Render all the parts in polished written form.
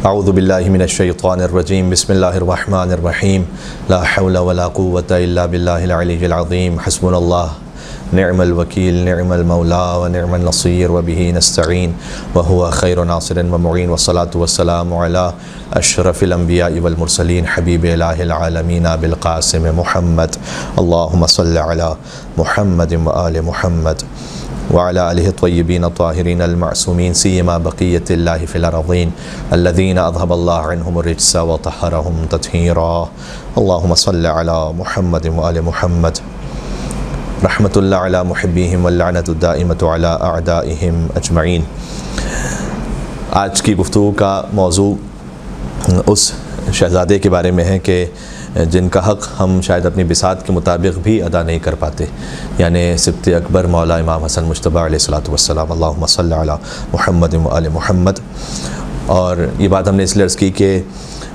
اعوذ باللہ من الشیطان الرجیم بسم اللہ الرحمن الرحیم لا حول ولا قوة الا باللہ العلی العظیم حسبنا اللہ نعم الوکیل نعم المولا ونعم النصیر وبہ نستعین وہو خیر ناصر ومعین والصلاة والسلام علی اشرف الانبیاء والمرسلین حبیب الہ العالمین بالقاسم محمد اللہم صل علی محمد وآل محمد وعلى آله الطيبين الطاهرين المعصومين سيما بقية الله في الأرضين الذين أذهب الله عنهم الرجس وطهرهم تطهيرا اللهم صل على محمد وآل محمد رحمة الله على محبيهم واللعنة الدائمة على أعدائهم أجمعين۔ آج کی گفتگو کا موضوع اس شہزادے کے بارے میں ہے کہ جن کا حق ہم شاید اپنی بساط کے مطابق بھی ادا نہیں کر پاتے، یعنی سبط اکبر مولا امام حسن مجتبیٰ علیہ الصلوۃ والسلام، اللہم صلی علی محمد وآل محمد۔ اور یہ بات ہم نے اس لیے عرض کی کہ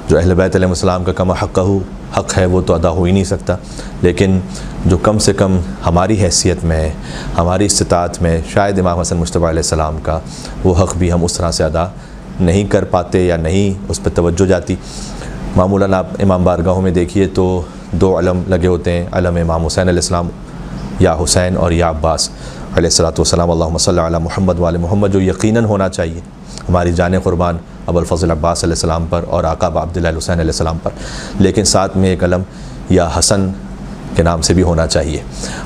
جو اہل بیت علیہ السلام کا کما حق ہے وہ تو ادا ہو ہی نہیں سکتا، لیکن جو کم سے کم ہماری حیثیت میں ہماری استطاعت میں شاید امام حسن مجتبیٰ علیہ السلام کا وہ حق بھی ہم اس طرح سے ادا نہیں کر پاتے یا نہیں اس پہ توجہ جاتی۔ معمولاً آپ امام بارگاہوں میں دیکھیے تو دو علم لگے ہوتے ہیں، علم امام حسین علیہ السلام یا حسین اور یا عباس علیہ الصلوۃ والسلام، اللہم صلی علی محمد وآل محمد، جو یقیناً ہونا چاہیے ہماری جان قربان ابو الفضل عباس علیہ السلام پر اور آقا عبداللہ حسین علیہ السلام پر، لیکن ساتھ میں ایک علم یا حسن کے نام سے بھی ہونا چاہیے۔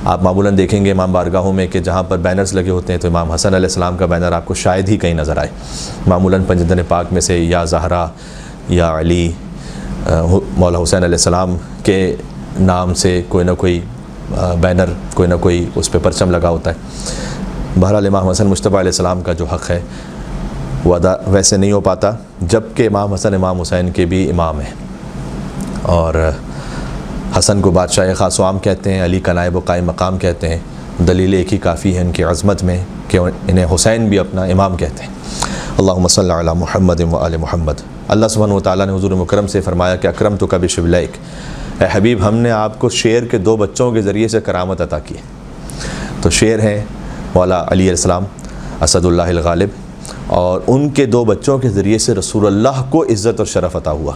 آپ معمولاً دیکھیں گے امام بارگاہوں میں کہ جہاں پر بینرز لگے ہوتے ہیں تو امام حسن علیہ السلام کا بینر آپ کو شاید ہی کہیں نظر آئے۔ معمولاً پنجدن پاک میں سے یا زہرا یا علی مولا حسین علیہ السلام کے نام سے کوئی نہ کوئی بینر، کوئی نہ کوئی اس پہ پرچم لگا ہوتا ہے۔ بہرحال امام حسن مجتبیٰ علیہ السلام کا جو حق ہے وہ ادا ویسے نہیں ہو پاتا جبکہ امام حسن امام حسین کے بھی امام ہیں، اور حسن کو بادشاہ خاص و عام کہتے ہیں، علی کا نائب و قائم مقام کہتے ہیں۔ دلیل ایک ہی کافی ہے ان کی عظمت میں کہ انہیں حسین بھی اپنا امام کہتے ہیں۔ اللہم صلی علی محمد وآل محمد۔ اللہ سبحانہ وتعالیٰ نے حضور مکرم سے فرمایا کہ اکرمتک بشبلیک، اے حبیب ہم نے آپ کو شیر کے دو بچوں کے ذریعے سے کرامت عطا کی ہے۔ تو شیر ہیں مولا علی علیہ السلام اسد اللہ الغالب، اور ان کے دو بچوں کے ذریعے سے رسول اللہ کو عزت اور شرف عطا ہوا،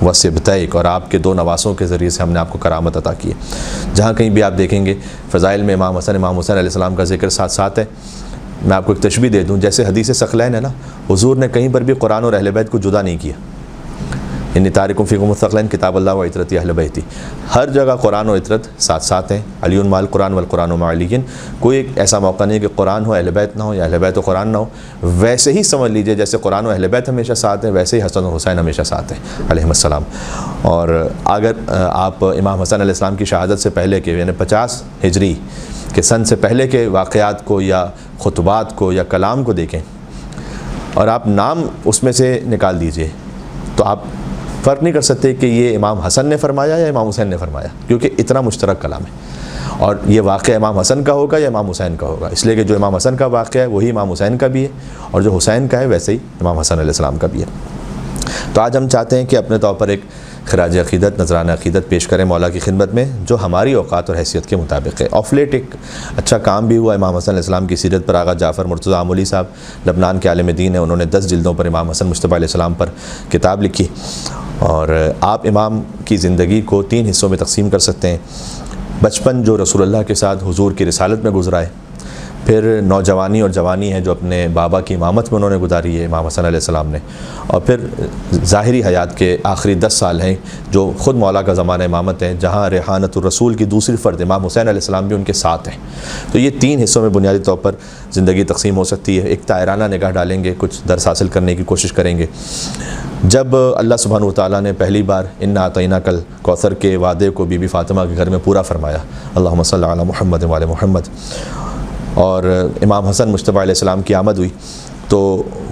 وسبتیک، اور آپ کے دو نواسوں کے ذریعے سے ہم نے آپ کو کرامت عطا کی ہے۔ جہاں کہیں بھی آپ دیکھیں گے فضائل میں امام حسن امام حسین علیہ السلام کا ذکر ساتھ ساتھ ہے۔ میں آپ کو ایک تشبیہ دے دوں، جیسے حدیث ثقلین ہے نا، حضور نے کہیں پر بھی قرآن اور اہل بیت کو جدا نہیں کیا، انی تارکم فیکم الثقلین کتاب اللہ و عطرتی اہل بیتی، ہر جگہ قرآن و عطرت ساتھ ساتھ ہیں، علی مع القرآن والقرآن مع علی۔ کوئی ایک ایسا موقع نہیں کہ قرآن ہو اہل بیت نہ ہو یا اہل بیت و قرآن نہ ہو، ویسے ہی سمجھ لیجئے جیسے قرآن و اہل بیت ہمیشہ ساتھ ہیں ویسے ہی حسن و حسین ہمیشہ ساتھ ہیں علیہم السلام۔ اور اگر آپ امام حسن علیہ السلام کی شہادت سے پہلے کے یعنی 50 ہجری کہ سن سے پہلے کے واقعات کو یا خطبات کو یا کلام کو دیکھیں اور آپ نام اس میں سے نکال دیجئے تو آپ فرق نہیں کر سکتے کہ یہ امام حسن نے فرمایا یا امام حسین نے فرمایا، کیونکہ اتنا مشترک کلام ہے، اور یہ واقعہ امام حسن کا ہوگا یا امام حسین کا ہوگا، اس لیے کہ جو امام حسن کا واقعہ ہے وہی امام حسین کا بھی ہے، اور جو حسین کا ہے ویسے ہی امام حسن علیہ السلام کا بھی ہے۔ تو آج ہم چاہتے ہیں کہ اپنے طور پر ایک خراج عقیدت نذرانہ عقیدت پیش کریں مولا کی خدمت میں جو ہماری اوقات اور حیثیت کے مطابق ہے۔ آف لیٹ ایک اچھا کام بھی ہوا، امام حسن علیہ السلام کی سیرت پر آغا جعفر مرتضیٰ آملی صاحب لبنان کے عالم دین ہیں، انہوں نے 10 جلدوں پر امام حسن مجتبیٰ علیہ السلام پر کتاب لکھی، اور آپ امام کی زندگی کو 3 حصوں میں تقسیم کر سکتے ہیں۔ بچپن جو رسول اللہ کے ساتھ حضور کی رسالت میں گزرا ہے، پھر نوجوانی اور جوانی ہے جو اپنے بابا کی امامت میں انہوں نے گزاری ہے امام حسن علیہ السلام نے، اور پھر ظاہری حیات کے آخری 10 سال ہیں جو خود مولا کا زمانہ امامت ہے، جہاں ریحانت الرسول کی دوسری فرد امام حسین علیہ السلام بھی ان کے ساتھ ہیں۔ تو یہ 3 حصوں میں بنیادی طور پر زندگی تقسیم ہو سکتی ہے۔ ایک طائرانہ نگاہ ڈالیں گے، کچھ درس حاصل کرنے کی کوشش کریں گے۔ جب اللہ سبحانہ وتعالیٰ نے پہلی بار انا اعطیناک الکوثر کے وعدے کو بی بی فاطمہ کے گھر میں پورا فرمایا، اللہم صلی علی محمد وعلی محمد، اور امام حسن مجتبیٰ علیہ السلام کی آمد ہوئی تو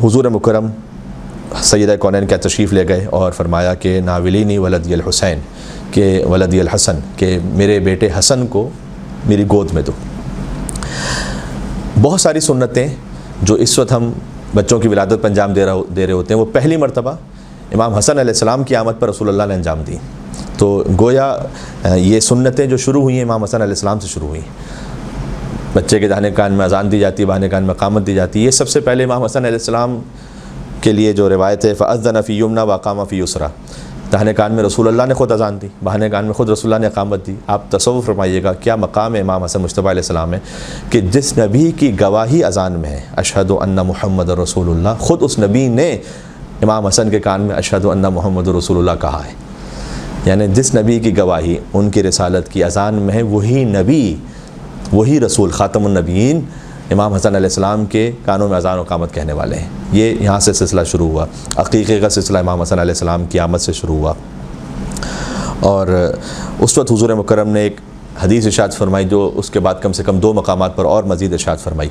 حضور مکرم سیدہ کونین کا تشریف لے گئے اور فرمایا کہ ناولینی ولدی الحسین، کہ ولدی الحسن، کہ میرے بیٹے حسن کو میری گود میں دو۔ بہت ساری سنتیں جو اس وقت ہم بچوں کی ولادت پر انجام دے رہے ہوتے ہیں وہ پہلی مرتبہ امام حسن علیہ السلام کی آمد پر رسول اللہ نے انجام دی۔ تو گویا یہ سنتیں جو شروع ہوئی ہیں امام حسن علیہ السلام سے شروع ہوئی ہیں۔ بچے کے داہنے کان میں اذان دی جاتی ہے، بائیں کان میں اقامت دی جاتی ہے، یہ سب سے پہلے امام حسن علیہ السلام کے لیے جو روایت ہے فَأَذَّنَ فِي يُمْنَى وَأَقَامَ فِي يُسْرَى، داہنے کان میں رسول اللہ نے خود اذان دی، بائیں کان میں خود رسول اللہ نے اقامت دی۔ آپ تصور فرمائیے گا کیا مقام ہے امام حسن مجتبیٰ علیہ السلام ہے کہ جس نبی کی گواہی اذان میں ہے اشہد ان محمد رسول اللہ، خود اس نبی نے امام حسن کے کان میں اشہد ان محمد رسول اللہ کہا ہے۔ یعنی جس نبی کی گواہی ان کی رسالت کی اذان میں ہے، وہی نبی، وہی رسول خاتم النبیین امام حسن علیہ السلام کے کانوں میں اذان و اقامت کہنے والے ہیں۔ یہ یہاں سے سلسلہ شروع ہوا، عقیقے کا سلسلہ امام حسن علیہ السلام کی آمد سے شروع ہوا۔ اور اس وقت حضور مکرم نے ایک حدیث ارشاد فرمائی جو اس کے بعد کم سے کم 2 مقامات پر اور مزید ارشاد فرمائی،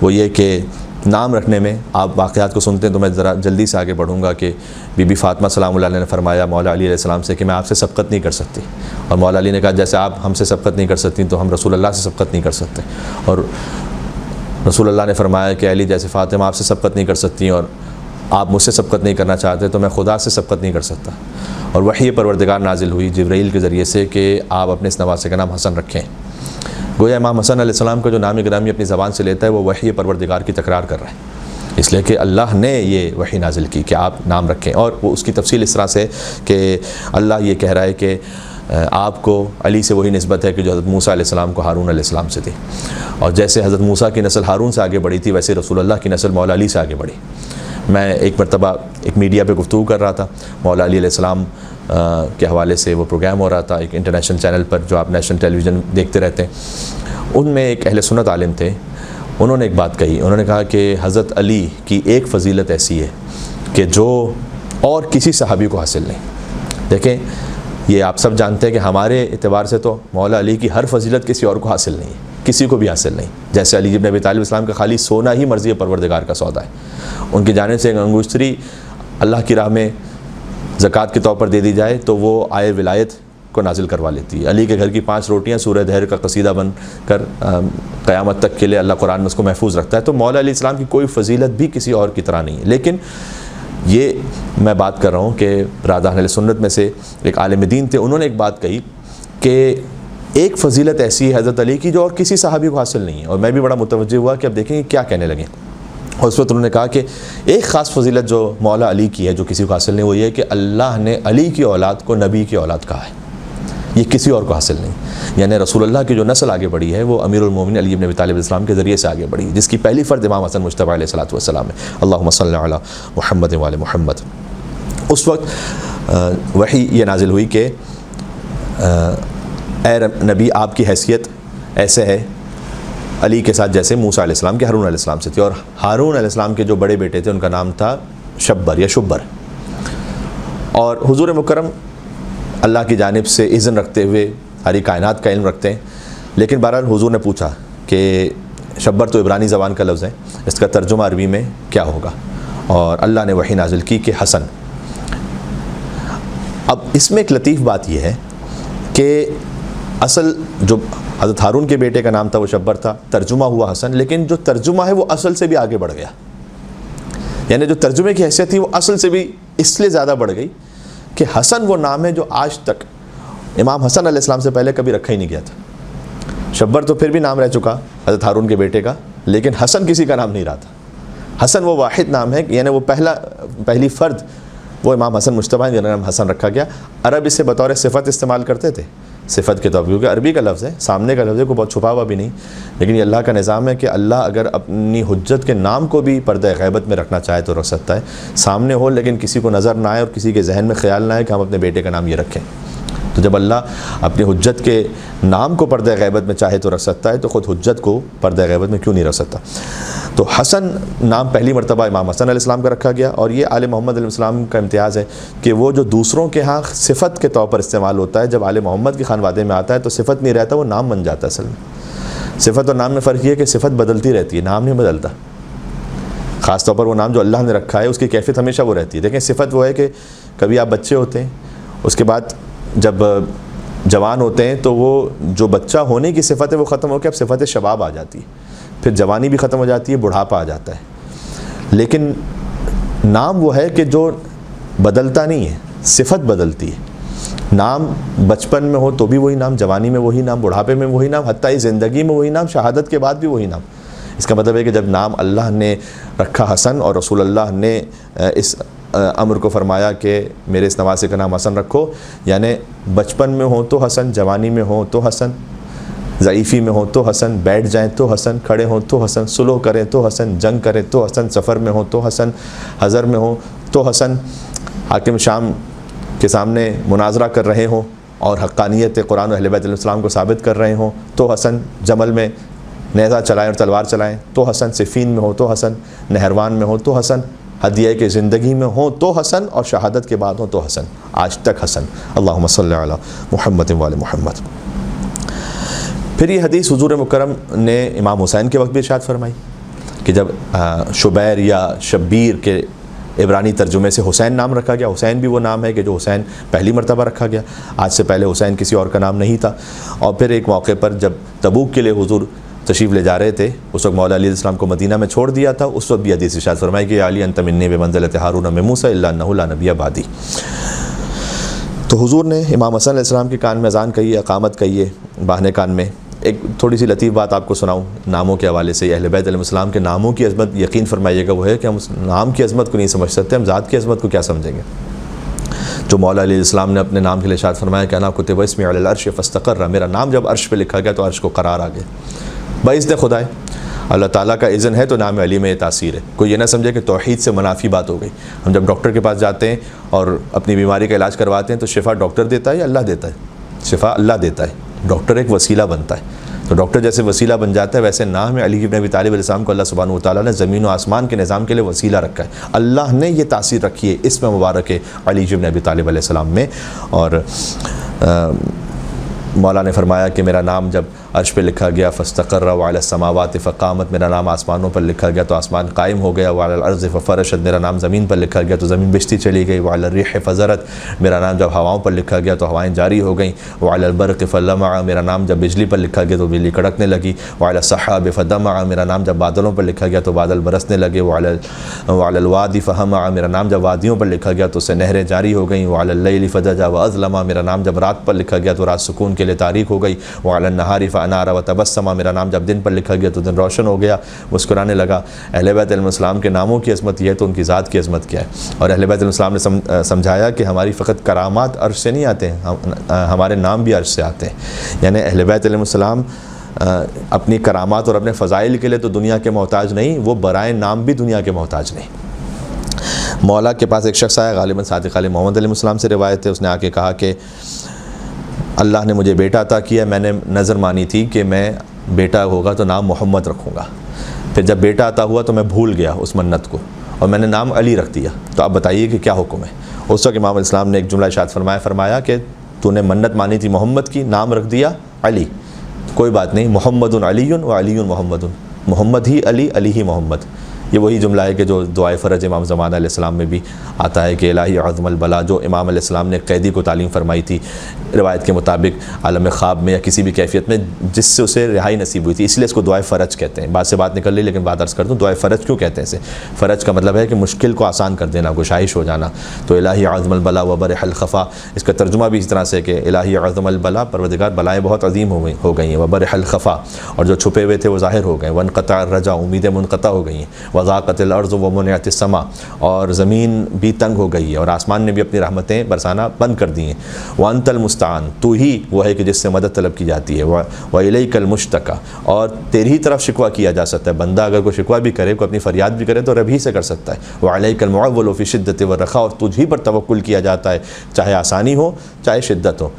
وہ یہ کہ نام رکھنے میں آپ واقعات کو سنتے ہیں تو میں ذرا جلدی سے آگے بڑھوں گا کہ بی بی فاطمہ سلام اللہ علیہ نے فرمایا مولا علی علیہ السلام سے کہ میں آپ سے سبقت نہیں کر سکتی، اور مولا علی نے کہا جیسے آپ ہم سے سبقت نہیں کر سکتی تو ہم رسول اللہ سے سبقت نہیں کر سکتے، اور رسول اللہ نے فرمایا کہ علی جیسے فاطمہ آپ سے سبقت نہیں کر سکتی اور آپ مجھ سے سبقت نہیں کرنا چاہتے تو میں خدا سے سبقت نہیں کر سکتا۔ اور وحی پروردگار نازل ہوئی جبرائیل کے ذریعے سے کہ آپ اپنے اس نواسے کا نام حسن رکھیں۔ گویا امام حسن علیہ السلام کا جو نام گرامی اپنی زبان سے لیتا ہے وہ وحی پروردگار کی تکرار کر رہا ہے، اس لیے کہ اللہ نے یہ وحی نازل کی کہ آپ نام رکھیں۔ اور وہ اس کی تفصیل اس طرح سے کہ اللہ یہ کہہ رہا ہے کہ آپ کو علی سے وہی نسبت ہے کہ جو حضرت موسیٰ علیہ السلام کو ہارون علیہ السلام سے تھی، اور جیسے حضرت موسیٰ کی نسل ہارون سے آگے بڑھی تھی ویسے رسول اللہ کی نسل مولا علی سے آگے بڑھی۔ میں ایک مرتبہ ایک میڈیا پہ گفتگو کر رہا تھا، مولا علی علیہ السلام کے حوالے سے وہ پروگرام ہو رہا تھا ایک انٹرنیشنل چینل پر جو آپ نیشنل ٹیلی ویژن دیکھتے رہتے ہیں۔ ان میں ایک اہل سنت عالم تھے، انہوں نے ایک بات کہی، انہوں نے کہا کہ حضرت علی کی ایک فضیلت ایسی ہے کہ جو اور کسی صحابی کو حاصل نہیں۔ دیکھیں یہ آپ سب جانتے ہیں کہ ہمارے اعتبار سے تو مولا علی کی ہر فضیلت کسی اور کو حاصل نہیں ہے، کسی کو بھی حاصل نہیں۔ جیسے علی بن ابی طالب اسلام کا خالی سونا ہی مرضی پروردگار کا سودا ہے، ان کی جانب سے ایک انگشتری اللہ کی راہ میں زکوٰۃ کے طور پر دے دی جائے تو وہ آئے ولایت کو نازل کروا لیتی ہے۔ علی کے گھر کی 5 روٹیاں سورہ دہر کا قصیدہ بن کر قیامت تک کے لیے اللہ قرآن میں اس کو محفوظ رکھتا ہے۔ تو مولا علیہ السلام کی کوئی فضیلت بھی کسی اور کی طرح نہیں ہے۔ لیکن یہ میں بات کر رہا ہوں کہ برادران اہل سنت میں سے ایک عالم دین تھے، انہوں نے ایک بات کہی کہ ایک فضیلت ایسی ہے حضرت علی کی جو اور کسی صحابی کو حاصل نہیں ہے، اور میں بھی بڑا متوجہ ہوا کہ اب دیکھیں کہ کیا کہنے لگے۔ اور اس وقت انہوں نے کہا کہ ایک خاص فضیلت جو مولا علی کی ہے جو کسی کو حاصل نہیں، وہ یہ ہے کہ اللہ نے علی کی اولاد کو نبی کی اولاد کہا ہے، یہ کسی اور کو حاصل نہیں۔ یعنی رسول اللہ کی جو نسل آگے بڑھی ہے وہ امیر المومنین علی بن ابی طالب السلام کے ذریعے سے آگے بڑھی، جس کی پہلی فرد امام حسن مجتبیٰ علیہ السلام ہے۔ اللہم صلی علی محمد وعلی محمد۔ اس وقت وحی یہ نازل ہوئی کہ اے نبی آپ کی حیثیت ایسے ہے علی کے ساتھ جیسے موسیٰ علیہ السلام کے ہارون علیہ السلام سے تھی، اور ہارون علیہ السلام کے جو بڑے بیٹے تھے ان کا نام تھا شبر یا شبر۔ اور حضور مکرم اللہ کی جانب سے اذن رکھتے ہوئے ساری کائنات کا علم رکھتے ہیں، لیکن بہرحال حضور نے پوچھا کہ شبر تو عبرانی زبان کا لفظ ہے، اس کا ترجمہ عربی میں کیا ہوگا، اور اللہ نے وحی نازل کی کہ حسن۔ اب اس میں ایک لطیف بات یہ ہے کہ اصل جو حضرت ہارون کے بیٹے کا نام تھا وہ شبر تھا، ترجمہ ہوا حسن، لیکن جو ترجمہ ہے وہ اصل سے بھی آگے بڑھ گیا، یعنی جو ترجمے کی حیثیت تھی وہ اصل سے بھی اس لیے زیادہ بڑھ گئی کہ حسن وہ نام ہے جو آج تک امام حسن علیہ السلام سے پہلے کبھی رکھا ہی نہیں گیا تھا۔ شبر تو پھر بھی نام رہ چکا حضرت ہارون کے بیٹے کا، لیکن حسن کسی کا نام نہیں رہا تھا۔ حسن وہ واحد نام ہے، یعنی وہ پہلی فرد وہ امام حسن مجتبیٰ جنہوں نام حسن رکھا گیا۔ عرب اسے بطور صفت استعمال کرتے تھے، صفت کے طور پر، کیونکہ عربی کا لفظ ہے، سامنے کا لفظ ہے، کوئی بہت چھپا ہوا بھی نہیں، لیکن یہ اللہ کا نظام ہے کہ اللہ اگر اپنی حجت کے نام کو بھی پردہ غیبت میں رکھنا چاہے تو رکھ سکتا ہے، سامنے ہو لیکن کسی کو نظر نہ آئے اور کسی کے ذہن میں خیال نہ آئے کہ ہم اپنے بیٹے کا نام یہ رکھیں۔ تو جب اللہ اپنی حجت کے نام کو پردہ غیبت میں چاہے تو رکھ سکتا ہے تو خود حجت کو پردہ غیبت میں کیوں نہیں رکھ سکتا۔ تو حسن نام پہلی مرتبہ امام حسن علیہ السلام کا رکھا گیا، اور یہ آل محمد علیہ السلام کا امتیاز ہے کہ وہ جو دوسروں کے ہاں صفت کے طور پر استعمال ہوتا ہے، جب آل محمد کے خانوادے میں آتا ہے تو صفت نہیں رہتا، وہ نام بن جاتا ہے۔ اصل میں صفت اور نام میں فرق یہ ہے کہ صفت بدلتی رہتی ہے، نام نہیں بدلتا۔ خاص طور پر وہ نام جو اللہ نے رکھا ہے اس کی کیفیت ہمیشہ وہ رہتی ہے۔ دیکھیں صفت وہ ہے کہ کبھی آپ بچے ہوتے ہیں، اس کے بعد جب جوان ہوتے ہیں تو وہ جو بچہ ہونے کی صفت ہے وہ ختم ہو کے اب صفت شباب آ جاتی ہے، پھر جوانی بھی ختم ہو جاتی ہے، بڑھاپا آ جاتا ہے۔ لیکن نام وہ ہے کہ جو بدلتا نہیں ہے، صفت بدلتی ہے۔ نام بچپن میں ہو تو بھی وہی نام، جوانی میں وہی نام، بڑھاپے میں وہی نام، حتیٰ زندگی میں وہی نام، شہادت کے بعد بھی وہی نام۔ اس کا مطلب ہے کہ جب نام اللہ نے رکھا حسن اور رسول اللہ نے اس امر کو فرمایا کہ میرے اس نواسے کا نام حسن رکھو، یعنی بچپن میں ہو تو حسن، جوانی میں ہو تو حسن، ضعیفی میں ہو تو حسن، بیٹھ جائیں تو حسن، کھڑے ہوں تو حسن، سلو کریں تو حسن، جنگ کریں تو حسن، سفر میں ہو تو حسن، حضر میں ہو تو حسن، حاکم شام کے سامنے مناظرہ کر رہے ہوں اور حقانیت قرآن و اہل بیت علیہ السلام کو ثابت کر رہے ہوں تو حسن، جمل میں نیزہ چلائیں اور تلوار چلائیں تو حسن، صفین میں ہو تو حسن، نہروان میں ہو تو حسن، ہدیہ کے زندگی میں ہوں تو حسن، اور شہادت کے بعد ہوں تو حسن، آج تک حسن۔ اللہم صلی علی محمد وعلی محمد۔ پھر یہ حدیث حضور مکرم نے امام حسین کے وقت بھی ارشاد فرمائی کہ جب شبیر یا شبیر کے عبرانی ترجمے سے حسین نام رکھا گیا، حسین بھی وہ نام ہے کہ جو حسین پہلی مرتبہ رکھا گیا، آج سے پہلے حسین کسی اور کا نام نہیں تھا۔ اور پھر ایک موقع پر جب تبوک کے لیے حضور تشریف لے جا رہے تھے، اس وقت مولا علیہ السلام کو مدینہ میں چھوڑ دیا تھا، اس وقت بھی حدیث ارشاد فرمائی کہ علی انت منی بمنزلۃ ہارون من موسیٰ الا انہ لا نبی بعدی۔ تو حضور نے امام حسن علیہ السلام کے کان میں اذان کہی ہے، اقامت کہی ہے باہنے کان میں۔ ایک تھوڑی سی لطیف بات آپ کو سناؤں ناموں کے حوالے سے، اہل بیت علیہ السلام کے ناموں کی عظمت یقین فرمائیے گا وہ ہے کہ ہم اس نام کی عظمت کو نہیں سمجھ سکتے، ہم ذات کی عظمت کو کیا سمجھیں گے۔ جو مولا علیہ السلام نے اپنے نام کے لیے ارشاد فرمایا کہ انا کتب اسمی علی العرش فاستقر، میرا نام جب عرش پہ لکھا گیا تو عرش کو قرار آ گیا، باذن خدا ہے، اللہ تعالیٰ کا اذن ہے تو نام علی میں یہ تاثیر ہے۔ کوئی یہ نہ سمجھے کہ توحید سے منافی بات ہو گئی۔ ہم جب ڈاکٹر کے پاس جاتے ہیں اور اپنی بیماری کا علاج کرواتے ہیں تو شفا ڈاکٹر دیتا ہے یا اللہ دیتا ہے؟ شفا اللہ دیتا ہے، ڈاکٹر ایک وسیلہ بنتا ہے۔ تو ڈاکٹر جیسے وسیلہ بن جاتا ہے، ویسے نام علی بن ابی طالب علیہ السلام کو اللہ سبحانہ و تعالیٰ نے زمین و آسمان کے نظام کے لیے وسیلہ رکھا ہے، اللہ نے یہ تاثیر رکھی ہے اس میں مبارک ہے علی بن ابی طالب علیہ السلام میں۔ اور مولا نے فرمایا کہ میرا نام جب عرش پہ لکھا گیا فاستقر وعلی السماوات فقامت، میرا نام آسمانوں پر لکھا گیا تو آسمان قائم ہو گیا، وعلی الارض ففرشت، میرا نام زمین پر لکھا گیا تو زمین بچتی چلی گئی، وعلی الریح فزرت، میرا نام جب ہواؤں پر لکھا گیا تو ہوائیں جاری ہو گئیں، وعلی البرق فلمع، میرا نام جب بجلی پر لکھا گیا تو بجلی کڑکنے لگی، وعلی السحاب فدمع، میرا نام جب بادلوں پر لکھا گیا تو بادل برسنے لگے، وعلی الوادی فہمع، میرا نام جب وادیوں پر لکھا گیا تو اس سے نہریں جاری ہو گئیں، وعلی اللیل فدجا واظلم، میرا نام جب رات پر لکھا گیا تو رات سکون کے لیے تاریک ہو گئی، وعلی النہار فانار وتبسم، میرا نام جب دن پر لکھا گیا تو دن روشن ہو گیا، مسکرانے لگا۔ اہل بیت علیہ السلام کے ناموں کی عظمت یہ ہے تو ان کی ذات کی عظمت کیا ہے؟ اور اہل بیت علیہ السلام نے سمجھایا کہ ہماری فقط کرامات عرش سے نہیں آتے ہیں، ہمارے نام بھی عرش سے آتے ہیں، یعنی اہل بیت علیہ السلام اپنی کرامات اور اپنے فضائل کے لیے تو دنیا کے محتاج نہیں، وہ برائے نام بھی دنیا کے محتاج نہیں۔ مولا کے پاس ایک شخص آیا، غالباً صادق علیہ محمد علیہ السلام سے روایت ہے، اس نے آ کے کہا کہ اللہ نے مجھے بیٹا عطا کیا، میں نے نظر مانی تھی کہ میں بیٹا ہوگا تو نام محمد رکھوں گا، پھر جب بیٹا عطا ہوا تو میں بھول گیا اس منت کو اور میں نے نام علی رکھ دیا، تو آپ بتائیے کہ کیا حکم ہے؟ اس وقت امام الاسلام نے ایک جملہ ارشاد فرمایا کہ تو نے منت مانی تھی محمد کی، نام رکھ دیا علی، کوئی بات نہیں، محمد علی و علی محمد، محمد ہی علی، علی ہی محمد۔ یہ وہی جملہ ہے کہ جو دعائے فرج امام زمانہ علیہ السلام میں بھی آتا ہے کہ الہی عظم البلا، جو امام علیہ السلام نے قیدی کو تعلیم فرمائی تھی روایت کے مطابق عالم خواب میں یا کسی بھی کیفیت میں، جس سے اسے رہائی نصیب ہوئی تھی، اس لیے اس کو دعائے فرج کہتے ہیں۔ بات سے بات نکل لی لیکن بات عرض کر دوں، دعائے فرج کیوں کہتے ہیں اسے؟ فرج کا مطلب ہے کہ مشکل کو آسان کر دینا، گشائش ہو جانا، تو الہی عظم البلا وبرح الخفا، اس کا ترجمہ بھی اس طرح سے کہ الہی عظم البلا، پروردگار بلائیں بہت عظیم ہو گئی ہیں، وبرح الخفا، اور جو چھپے ہوئے تھے وہ ظاہر ہو گئے، وانقطع الرجا، امیدیں منقطع ہو گئی ہیں، وضاقت الارض ومنعت السماء، اور زمین بھی تنگ ہو گئی ہے اور آسمان نے بھی اپنی رحمتیں برسانا بند کر دی ہیں، وانت المستعان، تو ہی وہ ہے کہ جس سے مدد طلب کی جاتی ہے، والیک المشتکا، اور تیری ہی طرف شکوہ کیا جا سکتا ہے، بندہ اگر کوئی شکوہ بھی کرے، کوئی اپنی فریاد بھی کرے تو رب ہی سے کر سکتا ہے، وعلیک المعول فی شدت والرخاء، اور تجھ ہی پر توکل کیا جاتا ہے چاہے آسانی ہو چاہے شدت ہو۔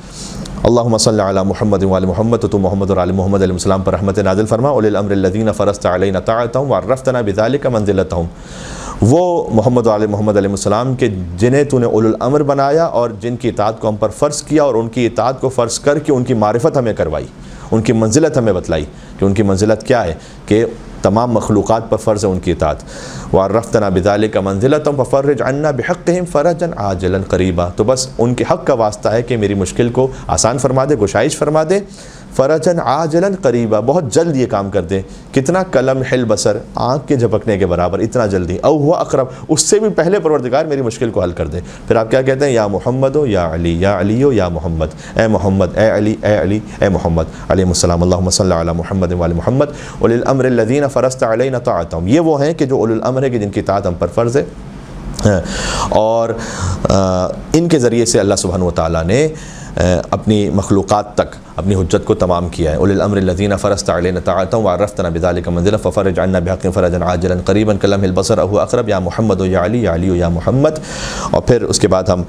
اللہم صلی علی محمد وعلی محمد، تو محمد اور علی محمد علیہ السلام پر رحمت نازل فرما، اولی الامر الذین فرضت علینا طاعتهم وعرفتنا بذلک منزلتهم، وہ محمد علیہ محمد علیہ السلام کے جنہیں تو نے اولو الامر بنایا اور جن کی اطاعت کو ہم پر فرض کیا، اور ان کی اطاعت کو فرض کر کے ان کی معرفت ہمیں کروائی، ان کی منزلت ہمیں بتلائی کہ ان کی منزلت کیا ہے، کہ تمام مخلوقات پر فرض ہے ان کی اطاعت۔ وعرفتنا بذلک منزلتهم ففرج عنا بحقهم فرجا عاجلا قریبا، تو بس ان کے حق کا واسطہ ہے کہ میری مشکل کو آسان فرما دے، گشائش فرما دے، فرجن عاجلاً قریبا، بہت جلد یہ کام کر دے. کتنا؟ کلمح البصر، آنکھ کے جھپکنے کے برابر، اتنا جلدی. او ہوا اقرب، اس سے بھی پہلے پروردگار میری مشکل کو حل کر دے. پھر آپ کیا کہتے ہیں؟ یا محمد ہو یا علی، یا علی ہو یا محمد، اے محمد، اے علی، اے علی، اے محمد علیہ السلام. اللہم صلی علی محمد وعلی محمد اولی الامر الذین فرضت علینا طاعتہم. یہ وہ ہیں کہ جو اولی الامر ہے کہ جن کی اطاعت ہم پر فرض ہے، اور ان کے ذریعے سے اللہ سبحانہ وتعالیٰ نے اپنی مخلوقات تک اپنی حجت کو تمام کیا ہے. اولی الامر الذین فرضت علینا طاعتہم وعرفتنا بذلک منزلہ ففرج عنا بحق فرجا عاجلا قریبا کلمح البصر او اقرب یا محمد یا علی، یا علی یا محمد. اور پھر اس کے بعد ہم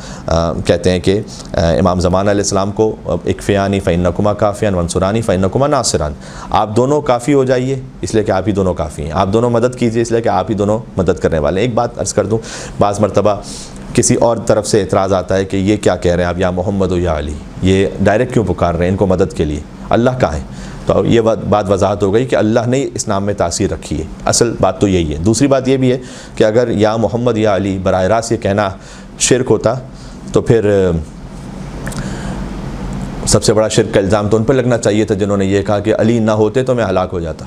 کہتے ہیں کہ امام زمان علیہ السلام کو اکفیانی فإنکما کافیان وانصرانی فإنکما ناصران، آپ دونوں کافی ہو جائیے اس لیے کہ آپ ہی دونوں کافی ہیں، آپ دونوں مدد کیجیے اس لیے کہ آپ ہی دونوں مدد کرنے والے ہیں. ایک بات عرض کر دوں، بعض مرتبہ کسی اور طرف سے اعتراض آتا ہے کہ یہ کیا کہہ رہے ہیں آپ، یا محمد و یا علی، یہ ڈائریکٹ کیوں پکار رہے ہیں ان کو مدد کے لیے، اللہ کا ہے. تو یہ بات وضاحت ہو گئی کہ اللہ نے اس نام میں تاثیر رکھی ہے، اصل بات تو یہی ہے. دوسری بات یہ بھی ہے کہ اگر یا محمد یا علی براہ راست یہ کہنا شرک ہوتا تو پھر سب سے بڑا شرک کا الزام تو ان پر لگنا چاہیے تھا جنہوں نے یہ کہا کہ علی نہ ہوتے تو میں ہلاک ہو جاتا.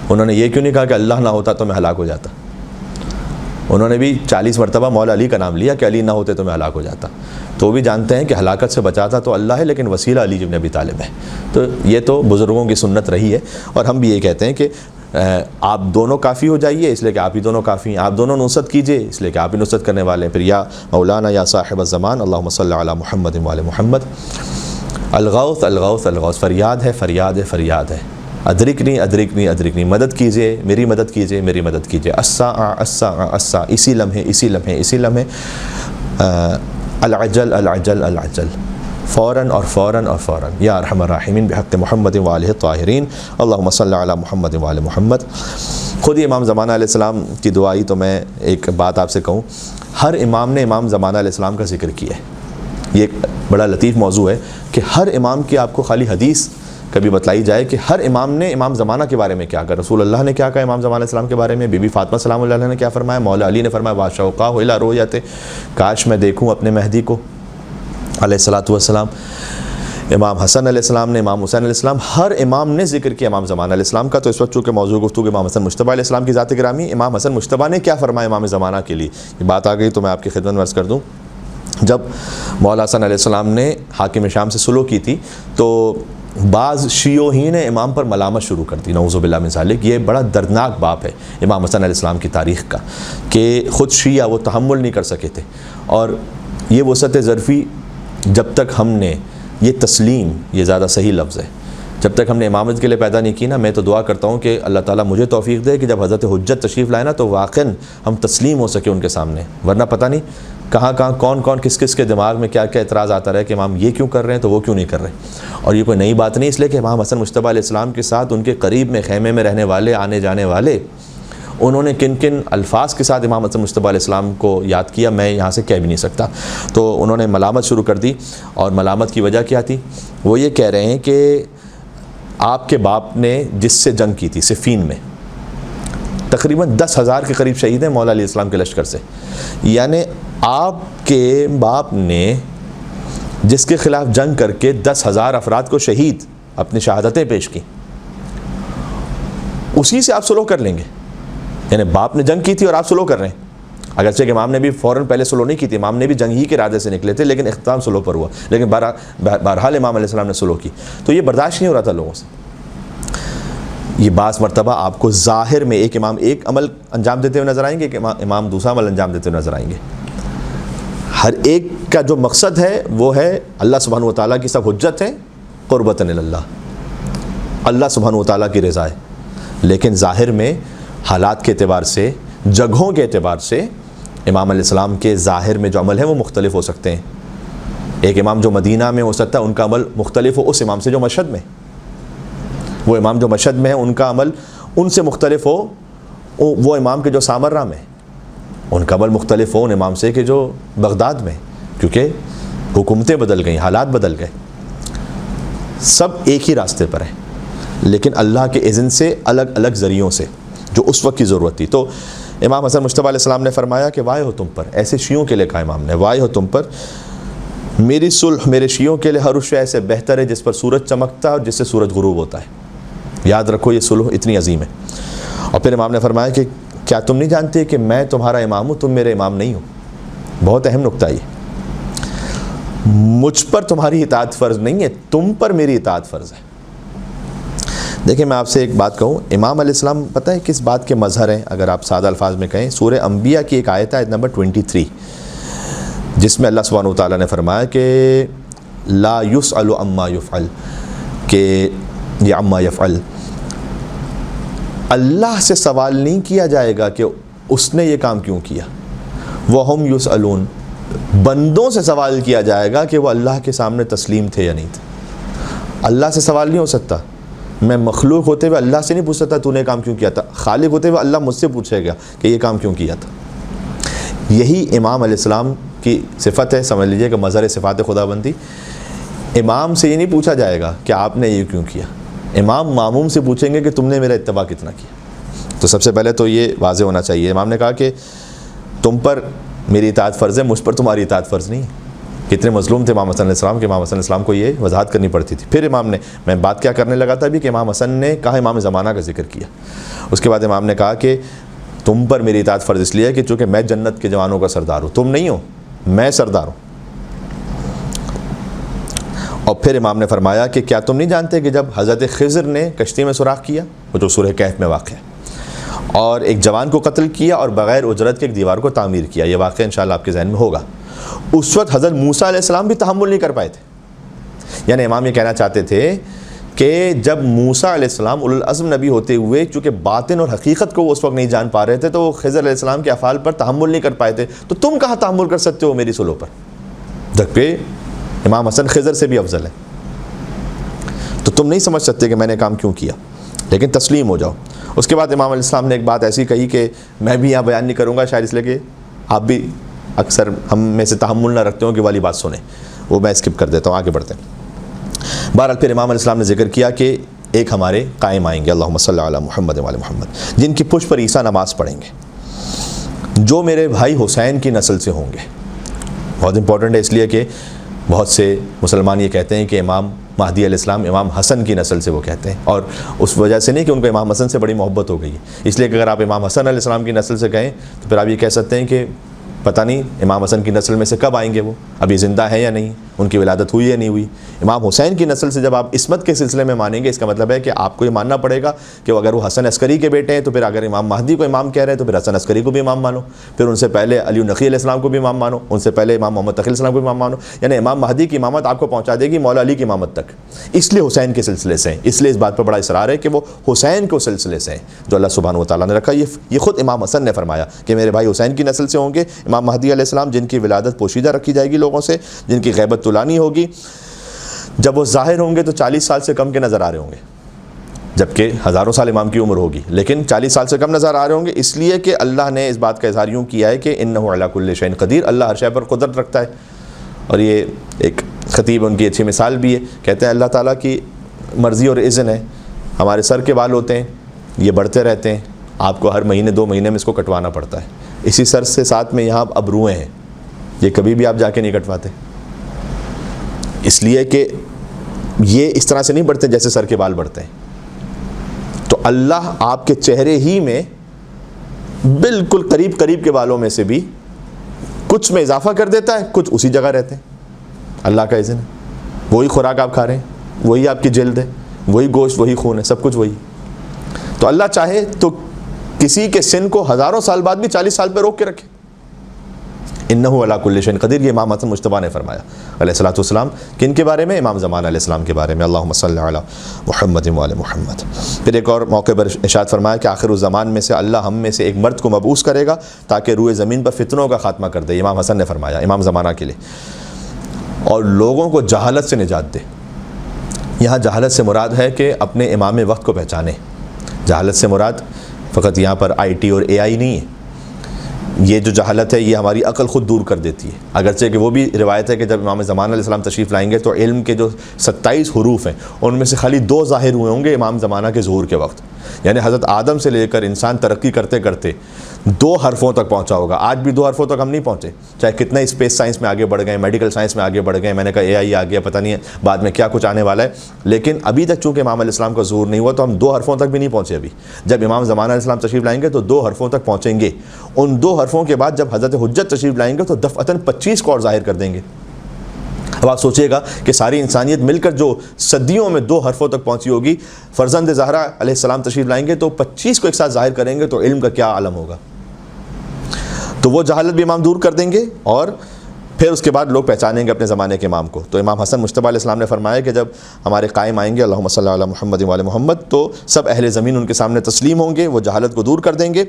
انہوں نے یہ کیوں نہیں کہا کہ اللہ نہ ہوتا تو میں ہلاک ہو جاتا؟ انہوں نے بھی 40 مرتبہ مولا علی کا نام لیا کہ علی نہ ہوتے تو میں ہلاک ہو جاتا. تو وہ بھی جانتے ہیں کہ ہلاکت سے بچاتا تو اللہ ہے، لیکن وسیلہ علی بن ابی طالب ہے. تو یہ تو بزرگوں کی سنت رہی ہے، اور ہم بھی یہ کہتے ہیں کہ آپ دونوں کافی ہو جائیے اس لیے کہ آپ ہی دونوں کافی ہیں، آپ دونوں نصرت کیجئے اس لیے کہ آپ ہی نصرت کرنے والے ہیں. پھر یا مولانا یا صاحب الزمان اللہم صلی علی محمد وعلی محمد. الغوث الغوث الغوث، فریاد ہے فریاد ہے فریاد ہے. ادرکنی ادرکنی ادرکنی، مدد کیجئے میری مدد کیجئے میری مدد کیجئے. الساعہ الساعہ الساعہ، اسی لمحے اسی لمحے اسی لمحے. العجل العجل العجل، فوراً اور فوراً اور فوراً. یا ارحم الراحمین بحق محمد وآلہ الطاہرین اللہم صلی علی محمد وآلہ محمد. خود ہی امام زمانہ علیہ السلام کی دعائی، تو میں ایک بات آپ سے کہوں، ہر امام نے امام زمانہ علیہ السلام کا ذکر کیا ہے. یہ ایک بڑا لطیف موضوع ہے کہ ہر امام کی آپ کو خالی حدیث کبھی بتلائی جائے کہ ہر امام نے امام زمانہ کے بارے میں کیا کہا. رسول اللہ نے کیا کہا امام زمانہ علیہ السلام کے بارے میں، بی بی فاطمہ سلام اللہ علیہ نے کیا فرمایا، مولا علی نے فرمایا واشوقاہ الی رؤیتہ، کاش میں دیکھوں اپنے مہدی کو علیہ الصلوۃ والسلام. امام حسن علیہ السلام نے، امام حسین علیہ السلام، ہر امام نے ذکر کیا امام زمانہ علیہ السلام کا. تو اس وقت چونکہ موضوع گفتگو امام حسن مجتبیٰ علیہ السلام کی ذات گرامی، امام حسن مجتبیٰ نے کیا فرمایا امام زمانہ کے لیے، یہ بات آ گئی تو میں آپ کی خدمت میں عرض کر دوں. جب مولا حسن علیہ السلام نے حاکم شام سے سلو کی تھی تو بعض شیعوں ہی نے امام پر ملامت شروع کر دی، نعوذ باللہ من ذالک. یہ بڑا دردناک باب ہے امام حسن علیہ السلام کی تاریخ کا کہ خود شیعہ وہ تحمل نہیں کر سکے تھے. اور یہ وسعت ظرفی جب تک ہم نے یہ تسلیم، یہ زیادہ صحیح لفظ ہے، جب تک ہم نے امامت کے لیے پیدا نہیں کی نا، میں تو دعا کرتا ہوں کہ اللہ تعالیٰ مجھے توفیق دے کہ جب حضرت حجت تشریف لائے نا تو واقعاً ہم تسلیم ہو سکے ان کے سامنے. ورنہ پتہ نہیں کہاں کہاں کون کس کس کے دماغ میں کیا کیا اعتراض آتا رہے کہ امام یہ کیوں کر رہے ہیں تو وہ کیوں نہیں کر رہے. اور یہ کوئی نئی بات نہیں، اس لیے کہ امام حسن مجتبیٰ علیہ السلام کے ساتھ ان کے قریب میں خیمے میں رہنے والے آنے جانے والے، انہوں نے کن کن الفاظ کے ساتھ امام حسن مجتبیٰ علیہ السلام کو یاد کیا میں یہاں سے کہہ بھی نہیں سکتا. تو انہوں نے ملامت شروع کر دی، اور ملامت کی وجہ کیا تھی؟ وہ یہ کہہ رہے ہیں کہ آپ کے باپ نے جس سے جنگ کی تھی صفین میں، تقریباً 10,000 کے قریب شہید ہیں مولا علیہ السلام کے لشکر سے. یعنی آپ کے باپ نے جس کے خلاف جنگ کر کے 10,000 افراد کو شہید اپنی شہادتیں پیش کی، اسی سے آپ سلو کر لیں گے. یعنی باپ نے جنگ کی تھی اور آپ سلو کر رہے ہیں. اگرچہ کہ امام نے بھی فوراً پہلے سلو نہیں کی تھی، امام نے بھی جنگ ہی کے ارادے سے نکلے تھے، لیکن اختتام سلو پر ہوا. لیکن بہرحال امام علیہ السلام نے سلو کی. تو یہ برداشت نہیں ہو رہا تھا لوگوں سے. یہ بعض مرتبہ آپ کو ظاہر میں ایک امام ایک عمل انجام دیتے ہوئے نظر آئیں گے، ایک امام دوسرا عمل انجام دیتے ہوئے نظر آئیں گے. ہر ایک کا جو مقصد ہے وہ ہے اللہ سبحانہ وتعالیٰ کی سب حجت ہیں قربتاً اللہ، اللہ سبحانہ وتعالیٰ کی رضا ہے. لیکن ظاہر میں حالات کے اعتبار سے، جگہوں کے اعتبار سے امام علیہ السلام کے ظاہر میں جو عمل ہے وہ مختلف ہو سکتے ہیں. ایک امام جو مدینہ میں ہو سکتا ہے ان کا عمل مختلف ہو اس امام سے جو مشہد میں، وہ امام جو مشہد میں ہے ان کا عمل ان سے مختلف ہو وہ امام کے جو سامرہ میں، ان کا عمل مختلف ہو ان امام سے کہ جو بغداد میں، کیونکہ حکومتیں بدل گئیں، حالات بدل گئے. سب ایک ہی راستے پر ہیں لیکن اللہ کے اذن سے الگ الگ ذریعوں سے جو اس وقت کی ضرورت تھی. تو امام حسن مجتبیٰ علیہ السلام نے فرمایا کہ وائے ہو تم پر، ایسے شیعوں کے لیے کہا امام نے، وائے ہو تم پر میری صلح میرے شیعوں کے لیے ہر اس شے سے بہتر ہے جس پر سورج چمکتا ہے اور جس سے سورج غروب ہوتا ہے۔ یاد رکھو یہ صلح اتنی عظیم ہے۔ اور پھر امام نے فرمایا کہ کیا تم نہیں جانتے کہ میں تمہارا امام ہوں، تم میرے امام نہیں ہو؟ بہت اہم نکتہ یہ، مجھ پر تمہاری اطاعت فرض نہیں ہے، تم پر میری اطاعت فرض ہے۔ دیکھیں میں آپ سے ایک بات کہوں، امام علیہ السلام پتہ ہے کس بات کے مظہر ہیں؟ اگر آپ سادہ الفاظ میں کہیں، سورہ انبیاء کی ایک آیت ہے، آیت نمبر 23، جس میں اللہ سبحانہ و تعالیٰ نے فرمایا کہ لا یسأل عما یفعل، کہ یہ عما یفعل، اللہ سے سوال نہیں کیا جائے گا کہ اس نے یہ کام کیوں کیا، وہم یسألون، بندوں سے سوال کیا جائے گا کہ وہ اللہ کے سامنے تسلیم تھے یا نہیں تھے۔ اللہ سے سوال نہیں ہو سکتا، میں مخلوق ہوتے ہوئے اللہ سے نہیں پوچھ سکتا تو نے کام کیوں کیا تھا، خالق ہوتے ہوئے اللہ مجھ سے پوچھے گا کہ یہ کام کیوں کیا تھا۔ یہی امام علیہ السلام کی صفت ہے، سمجھ لیجئے کہ مظہر صفات خدا بندی۔ امام سے یہ نہیں پوچھا جائے گا کہ آپ نے یہ کیوں کیا، امام ماموم سے پوچھیں گے کہ تم نے میرا اتباع کتنا کیا۔ تو سب سے پہلے تو یہ واضح ہونا چاہیے، امام نے کہا کہ تم پر میری اطاعت فرض ہے، مجھ پر تمہاری اطاعت فرض نہیں ہے۔ کتنے مظلوم تھے امام حسن علیہ السلام کہ امام حسن علیہ السلام کو یہ وضاحت کرنی پڑتی تھی۔ پھر امام نے، میں بات کیا کرنے لگا تھا ابھی کہ امام حسن نے کہا امام زمانہ کا ذکر کیا، اس کے بعد امام نے کہا کہ تم پر میری اطاعت فرض اس لیے ہے کہ چونکہ میں جنت کے جوانوں کا سردار ہوں، تم نہیں ہو، میں سردار ہوں۔ اور پھر امام نے فرمایا کہ کیا تم نہیں جانتے کہ جب حضرت خضر نے کشتی میں سوراخ کیا، وہ جو سورہ کہف میں واقع ہے، اور ایک جوان کو قتل کیا اور بغیر اجرت کے ایک دیوار کو تعمیر کیا، یہ واقعہ انشاءاللہ آپ کے ذہن میں ہوگا، اس وقت حضرت موسیٰ علیہ السلام بھی تحمل نہیں کر پائے تھے۔ یعنی امام یہ کہنا چاہتے تھے کہ جب موسیٰ علیہ السلام اولو العزم نبی ہوتے ہوئے چونکہ باطن اور حقیقت کو وہ اس وقت نہیں جان پا رہے تھے، تو وہ خضر علیہ السلام کے افعال پر تحمل نہیں کر پائے تھے، تو تم کہاں تحمل کر سکتے ہو میری صلح پر، جبکہ امام حسن خضر سے بھی افضل ہے، تو تم نہیں سمجھ سکتے کہ میں نے کام کیوں کیا، لیکن تسلیم ہو جاؤ۔ اس کے بعد امام علیہ السلام نے ایک بات ایسی کہی کہ میں بھی یہاں بیان نہیں کروں گا، شاید اس لیے کہ آپ بھی اکثر ہم میں سے تحمل نہ رکھتے ہوں کہ والی بات سنیں، وہ میں اسکپ کر دیتا ہوں، آگے بڑھتے ہیں۔ بہرحال پھر امام علیہ السلام نے ذکر کیا کہ ایک ہمارے قائم آئیں گے، اللہم صلی علی محمد وعلی محمد، جن کی پشت پر عیسیٰ نماز پڑھیں گے، جو میرے بھائی حسین کی نسل سے ہوں گے۔ بہت امپورٹنٹ ہے اس لیے کہ بہت سے مسلمان یہ کہتے ہیں کہ امام مہدی علیہ السلام امام حسن کی نسل سے وہ کہتے ہیں، اور اس وجہ سے نہیں کہ ان کو امام حسن سے بڑی محبت ہو گئی ہے، اس لیے کہ اگر آپ امام حسن علیہ السلام کی نسل سے کہیں تو پھر آپ یہ کہہ سکتے ہیں کہ پتہ نہیں امام حسن کی نسل میں سے کب آئیں گے، وہ ابھی زندہ ہیں یا نہیں، ان کی ولادت ہوئی یا نہیں ہوئی۔ امام حسین کی نسل سے جب آپ عصمت کے سلسلے میں مانیں گے، اس کا مطلب ہے کہ آپ کو یہ ماننا پڑے گا کہ اگر وہ حسن عسکری کے بیٹے ہیں تو پھر اگر امام مہدی کو امام کہہ رہے ہیں تو پھر حسن عسکری کو بھی امام مانو، پھر ان سے پہلے علی نقی علیہ السلام کو بھی امام مانو، ان سے پہلے امام محمد تقی علیہ السلام کو بھی امام مانو، یعنی امام مہدی کی امامت آپ کو پہنچا دے گی مولا علی کی امامت تک، اس لیے حسین کے سلسلے سے ہیں، اس لیے اس بات پر بڑا اصرار ہے کہ وہ حسین کے سلسلے سے ہیں جو اللہ سبحانہ و تعالیٰ نے رکھا۔ یہ خود امام حسن نے فرمایا کہ میرے بھائی حسین کی نسل سے ہوں گے امام مہدی علیہ السلام، جن کی ولادت پوشیدہ رکھی جائے گی لوگوں سے، جن کی غیبت طولانی ہوگی، جب وہ ظاہر ہوں گے تو 40 سال سے کم کے نظر آ رہے ہوں گے، جبکہ ہزاروں سال امام کی عمر ہوگی، لیکن 40 سال سے کم نظر آ رہے ہوں گے، اس لیے کہ اللہ نے اس بات کا اظہار یوں کیا ہے کہ انہ علی کل شیء قدیر، اللہ ہر شے پر قدرت رکھتا ہے۔ اور یہ ایک خطیب ان کی اچھی مثال بھی ہے، کہتے ہیں اللہ تعالیٰ کی مرضی اور اذن ہے، ہمارے سر کے بال ہوتے ہیں، یہ بڑھتے رہتے ہیں، آپ کو ہر مہینے 2 مہینے میں اس کو کٹوانا پڑتا ہے، اسی سر سے ساتھ میں یہاں اب روئیں ہیں، یہ کبھی بھی آپ جا کے نہیں کٹواتے، اس لیے کہ یہ اس طرح سے نہیں بڑھتے جیسے سر کے بال بڑھتے ہیں۔ تو اللہ آپ کے چہرے ہی میں بالکل قریب قریب کے بالوں میں سے بھی کچھ میں اضافہ کر دیتا ہے، کچھ اسی جگہ رہتے ہیں، اللہ کا اذن ہے، وہی خوراک آپ کھا رہے ہیں، وہی آپ کی جلد ہے، وہی گوشت، وہی خون ہے، سب کچھ وہی۔ تو اللہ چاہے تو کسی کے سن کو ہزاروں سال بعد بھی 40 سال پہ روک کے رکھے۔ انہ علی کل شیء قدیر، یہ امام حسن مجتبیٰ نے فرمایا علیہ الصلوۃ والسلام، کن کے بارے میں؟ امام زمانہ علیہ السلام کے بارے میں، اللہم صلی علی محمد وعلی محمد۔ پھر ایک اور موقع پر ارشاد فرمایا کہ آخر الزمان میں سے اللہ ہم میں سے ایک مرد کو مبعوث کرے گا تاکہ روئے زمین پر فتنوں کا خاتمہ کر دے، امام حسن نے فرمایا امام زمانہ کے لیے، اور لوگوں کو جہالت سے نجات دے۔ یہاں جہالت سے مراد ہے کہ اپنے امام وقت کو پہچانے، جہالت سے مراد فقط یہاں پر IT اور AI نہیں ہے، یہ جو جہالت ہے یہ ہماری عقل خود دور کر دیتی ہے، اگرچہ کہ وہ بھی روایت ہے کہ جب امام زمانہ علیہ السلام تشریف لائیں گے تو علم کے جو 27 حروف ہیں ان میں سے خالی 2 ظاہر ہوئے ہوں گے امام زمانہ کے ظہور کے وقت، یعنی حضرت آدم سے لے کر انسان ترقی کرتے کرتے 2 حرفوں تک پہنچا ہوگا. آج بھی 2 حرفوں تک ہم نہیں پہنچے, چاہے کتنا اسپیس سائنس میں آگے بڑھ گئے, میڈیکل سائنس میں آگے بڑھ گئے, میں نے کہا AI آ گیا, پتہ نہیں ہے بعد میں کیا کچھ آنے والا ہے, لیکن ابھی تک چونکہ امام علیہ السلام کا ظہور نہیں ہوا تو ہم 2 حرفوں تک بھی نہیں پہنچے ابھی. جب امام زمان علیہ السلام تشریف لائیں گے تو 2 حرفوں تک پہنچیں گے. ان 2 حرفوں کے بعد جب حضرت حجت تشریف لائیں گے تو دفعتاً 25 کو اور ظاہر کر دیں گے. اب آپ سوچئے گا کہ ساری انسانیت مل کر جو صدیوں میں 2 حرفوں تک پہنچی ہوگی, فرزند زہرا علیہ السلام تشریف لائیں گے تو 25 کو ایک ساتھ ظاہر کریں گے, تو علم کا کیا عالم ہوگا. تو وہ جہالت بھی امام دور کر دیں گے, اور پھر اس کے بعد لوگ پہچانیں گے اپنے زمانے کے امام کو. تو امام حسن مجتبیٰ علیہ السلام نے فرمایا کہ جب ہمارے قائم آئیں گے اللہم صلی علی محمد و علی محمد, تو سب اہل زمین ان کے سامنے تسلیم ہوں گے, وہ جہالت کو دور کر دیں گے,